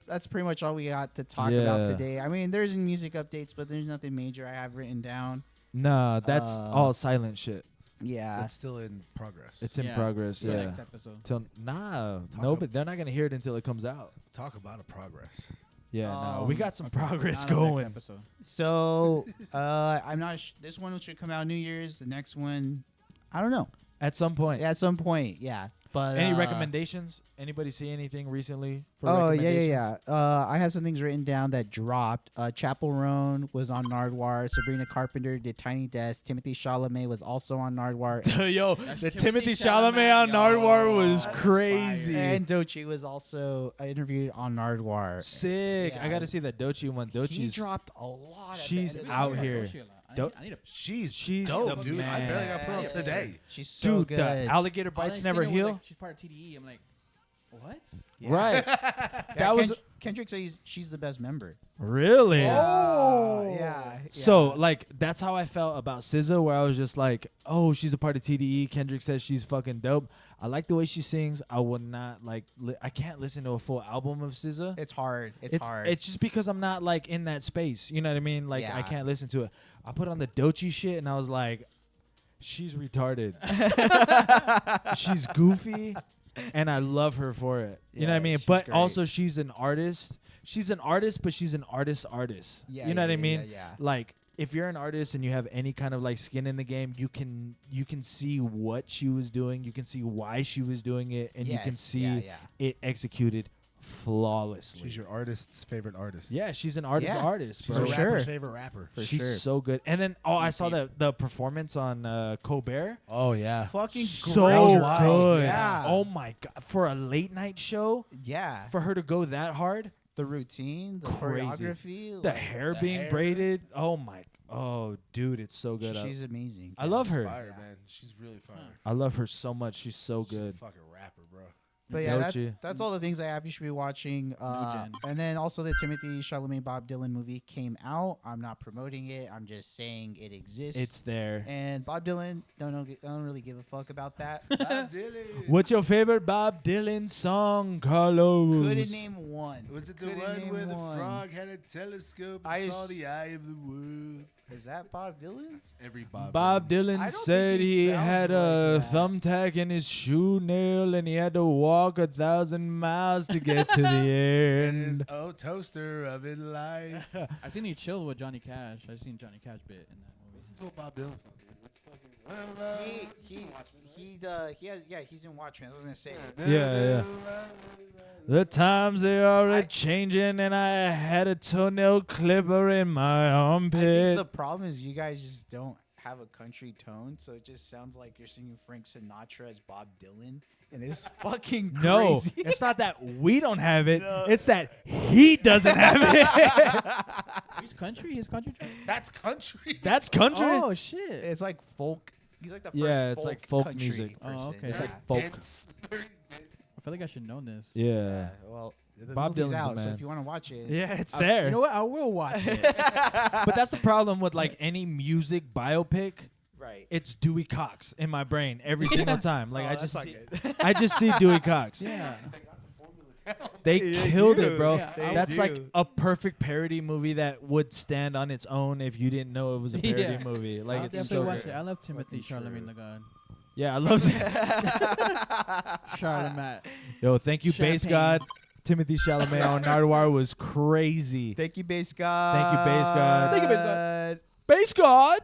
Speaker 1: that's pretty much all we got to talk about today. I mean, there's music updates, but there's nothing major I have written down.
Speaker 3: Nah, that's all silent shit.
Speaker 1: Yeah,
Speaker 2: It's still in progress.
Speaker 3: It's in progress.
Speaker 4: The
Speaker 3: Yeah.
Speaker 4: next episode.
Speaker 3: But they're not gonna hear it until it comes out.
Speaker 2: Talk about a progress.
Speaker 3: Yeah, no, we got some progress
Speaker 4: On the next
Speaker 3: going.
Speaker 4: episode.
Speaker 1: So I'm not. This one should come out New Year's. The next one, I don't know.
Speaker 3: At some point.
Speaker 1: At some point, yeah. But
Speaker 3: Any recommendations? Anybody see anything recently for
Speaker 1: Oh
Speaker 3: recommendations?
Speaker 1: yeah. I have some things written down that dropped. Chapel Roan was on Nardwar. Sabrina Carpenter did Tiny Desk. Timothy Chalamet was also on Nardwar.
Speaker 3: Yo,
Speaker 4: That's
Speaker 3: the
Speaker 4: Timothy
Speaker 3: Timothy Chalamet on
Speaker 4: Chalamet,
Speaker 3: Nardwar
Speaker 4: yo.
Speaker 3: was
Speaker 4: That's
Speaker 3: crazy.
Speaker 1: And Doechii was also interviewed on Nardwar.
Speaker 3: Sick.
Speaker 1: Yeah.
Speaker 3: I got to see that Doechii one.
Speaker 1: He
Speaker 3: Doechii's
Speaker 1: dropped a lot. At
Speaker 3: she's
Speaker 1: the end of
Speaker 3: out
Speaker 1: the year.
Speaker 3: here.
Speaker 4: I need a
Speaker 2: She's
Speaker 3: the
Speaker 2: dope, dude. I
Speaker 3: man.
Speaker 2: barely got put on today.
Speaker 1: She's so
Speaker 3: Dude,
Speaker 1: good.
Speaker 3: the alligator
Speaker 4: all I
Speaker 3: bites
Speaker 4: seen
Speaker 3: never
Speaker 4: her was,
Speaker 3: heal.
Speaker 4: like, she's part of TDE. I'm like, what?
Speaker 1: Yeah.
Speaker 3: Right.
Speaker 1: Yeah,
Speaker 3: that was
Speaker 1: Kendrick says she's the best member.
Speaker 3: really.
Speaker 1: Yeah.
Speaker 3: So like that's how I felt about SZA, where I was just like, oh, she's a part of TDE. Kendrick says she's fucking dope. I like the way she sings. I would not like. I can't listen to a full album of SZA.
Speaker 1: It's hard. It's hard.
Speaker 3: It's just because I'm not like in that space. You know what I mean? Like I
Speaker 1: Yeah.
Speaker 3: can't listen to it. I put on the Doechii shit and I was like, she's retarded. She's goofy, and I love her for it. You know what I
Speaker 1: Yeah,
Speaker 3: mean?
Speaker 1: she's
Speaker 3: But
Speaker 1: great.
Speaker 3: also she's an artist. She's an artist, but she's an artist.
Speaker 1: Yeah,
Speaker 3: You know what I
Speaker 1: yeah,
Speaker 3: mean?
Speaker 1: yeah.
Speaker 3: Like if you're an artist and you have any kind of like skin in the game, you can see what she was doing. You can see why she was doing it, and you can
Speaker 1: Yes,
Speaker 3: see
Speaker 1: yeah, yeah.
Speaker 3: it executed flawlessly.
Speaker 2: She's your artist's favorite artist.
Speaker 3: Yeah, she's an artist,
Speaker 1: Yeah.
Speaker 2: She's
Speaker 3: bro.
Speaker 2: a
Speaker 1: For
Speaker 2: rapper's
Speaker 1: sure.
Speaker 2: favorite rapper.
Speaker 1: For
Speaker 3: She's
Speaker 1: sure.
Speaker 3: so good. And then I saw the performance on Colbert.
Speaker 2: Oh yeah.
Speaker 1: Fucking
Speaker 3: So
Speaker 1: great.
Speaker 3: good.
Speaker 1: Yeah.
Speaker 3: Oh my god, for a late night show,
Speaker 1: Yeah.
Speaker 3: for her to go that hard,
Speaker 1: The routine, the
Speaker 3: Crazy.
Speaker 1: choreography,
Speaker 3: the
Speaker 1: like,
Speaker 3: hair
Speaker 2: the
Speaker 3: being
Speaker 2: hair.
Speaker 3: braided. Oh dude, it's so good.
Speaker 1: she's amazing.
Speaker 3: I love her.
Speaker 2: Fire, man. She's really fire.
Speaker 3: I love her so much. She's so
Speaker 2: She's
Speaker 3: good.
Speaker 2: a fucking rapper, bro.
Speaker 1: But yeah,
Speaker 3: Dochi.
Speaker 1: that's all the things I have you should be watching.
Speaker 4: gen.
Speaker 1: And then also the Timothy Chalamet Bob Dylan movie came out. I'm not promoting it. I'm just saying it exists.
Speaker 3: It's there.
Speaker 1: and Bob Dylan don't really give a fuck about that.
Speaker 2: Bob Dylan.
Speaker 3: What's your favorite Bob Dylan song, Carlos?
Speaker 1: Couldn't name one.
Speaker 2: Was it the
Speaker 1: Couldn't
Speaker 2: one
Speaker 1: name
Speaker 2: where the
Speaker 1: one.
Speaker 2: frog had a telescope and
Speaker 1: I
Speaker 2: saw
Speaker 1: s-
Speaker 2: the eye of the world?
Speaker 1: Is that Bob Dylan?
Speaker 2: Every Bob.
Speaker 3: Bob
Speaker 1: I
Speaker 3: Dylan
Speaker 1: don't
Speaker 3: said
Speaker 1: think he
Speaker 3: he
Speaker 1: sounds
Speaker 3: had a
Speaker 1: like that.
Speaker 3: thumbtack in his shoe nail and he had to walk 1,000 miles to get to the
Speaker 2: And his
Speaker 3: end.
Speaker 2: toaster oven life.
Speaker 4: I seen he chilled with Johnny Cash. I seen Johnny Cash bit in that movie.
Speaker 2: Listen to a Bob Dylan song, dude. That's fucking.
Speaker 1: He's in Watchmen. I was gonna say.
Speaker 3: Yeah. The times they are
Speaker 1: I-
Speaker 3: changing and I had a toenail clipper in my
Speaker 1: I think
Speaker 3: armpit.
Speaker 1: the problem is you guys just don't have a country tone, so it just sounds like you're singing Frank Sinatra as Bob Dylan, and it's fucking crazy.
Speaker 3: No, it's not that we don't have it. It's that he doesn't have it.
Speaker 4: He's country. His country. track?
Speaker 2: That's country.
Speaker 3: That's country.
Speaker 4: Oh shit.
Speaker 1: It's like folk. He's like the first
Speaker 3: Yeah, it's like folk
Speaker 1: country
Speaker 3: music.
Speaker 4: Oh,
Speaker 1: person.
Speaker 4: okay.
Speaker 3: It's
Speaker 1: Yeah.
Speaker 3: like folk.
Speaker 2: Dense. Very dense.
Speaker 4: I feel like I should know this.
Speaker 3: Yeah.
Speaker 1: Well, the
Speaker 3: Bob
Speaker 1: movie's
Speaker 3: Dylan's the
Speaker 1: out, so
Speaker 3: man.
Speaker 1: if you want to watch it,
Speaker 3: Yeah, it's there.
Speaker 4: You know what? I will watch it.
Speaker 3: But that's the problem with like any music biopic.
Speaker 1: right?
Speaker 3: It's Dewey Cox in my brain every single time. Like
Speaker 1: Oh,
Speaker 3: I
Speaker 1: that's
Speaker 3: just
Speaker 1: not
Speaker 3: see,
Speaker 1: good.
Speaker 3: I just see Dewey Cox.
Speaker 4: yeah.
Speaker 3: They
Speaker 1: They
Speaker 3: killed
Speaker 1: do.
Speaker 3: it, bro.
Speaker 4: Yeah, they
Speaker 3: That's like
Speaker 1: do.
Speaker 3: a perfect parody movie that would stand on its own if you didn't know it was a parody
Speaker 4: Yeah.
Speaker 3: movie. Like
Speaker 4: I'll
Speaker 3: it's
Speaker 4: definitely
Speaker 3: so
Speaker 4: watch
Speaker 3: good.
Speaker 4: it. I love Timothy
Speaker 1: Fucking
Speaker 4: Chalamet
Speaker 1: true.
Speaker 4: the God.
Speaker 3: Yeah, I love it.
Speaker 4: Charlemagne.
Speaker 3: Yo, thank you, Bass
Speaker 4: Champagne.
Speaker 3: God. Timothy Chalamet on Nardwar was crazy.
Speaker 1: Thank you, Bass God.
Speaker 3: Thank you, Bass God.
Speaker 4: Thank you, Bass God.
Speaker 3: Bass God.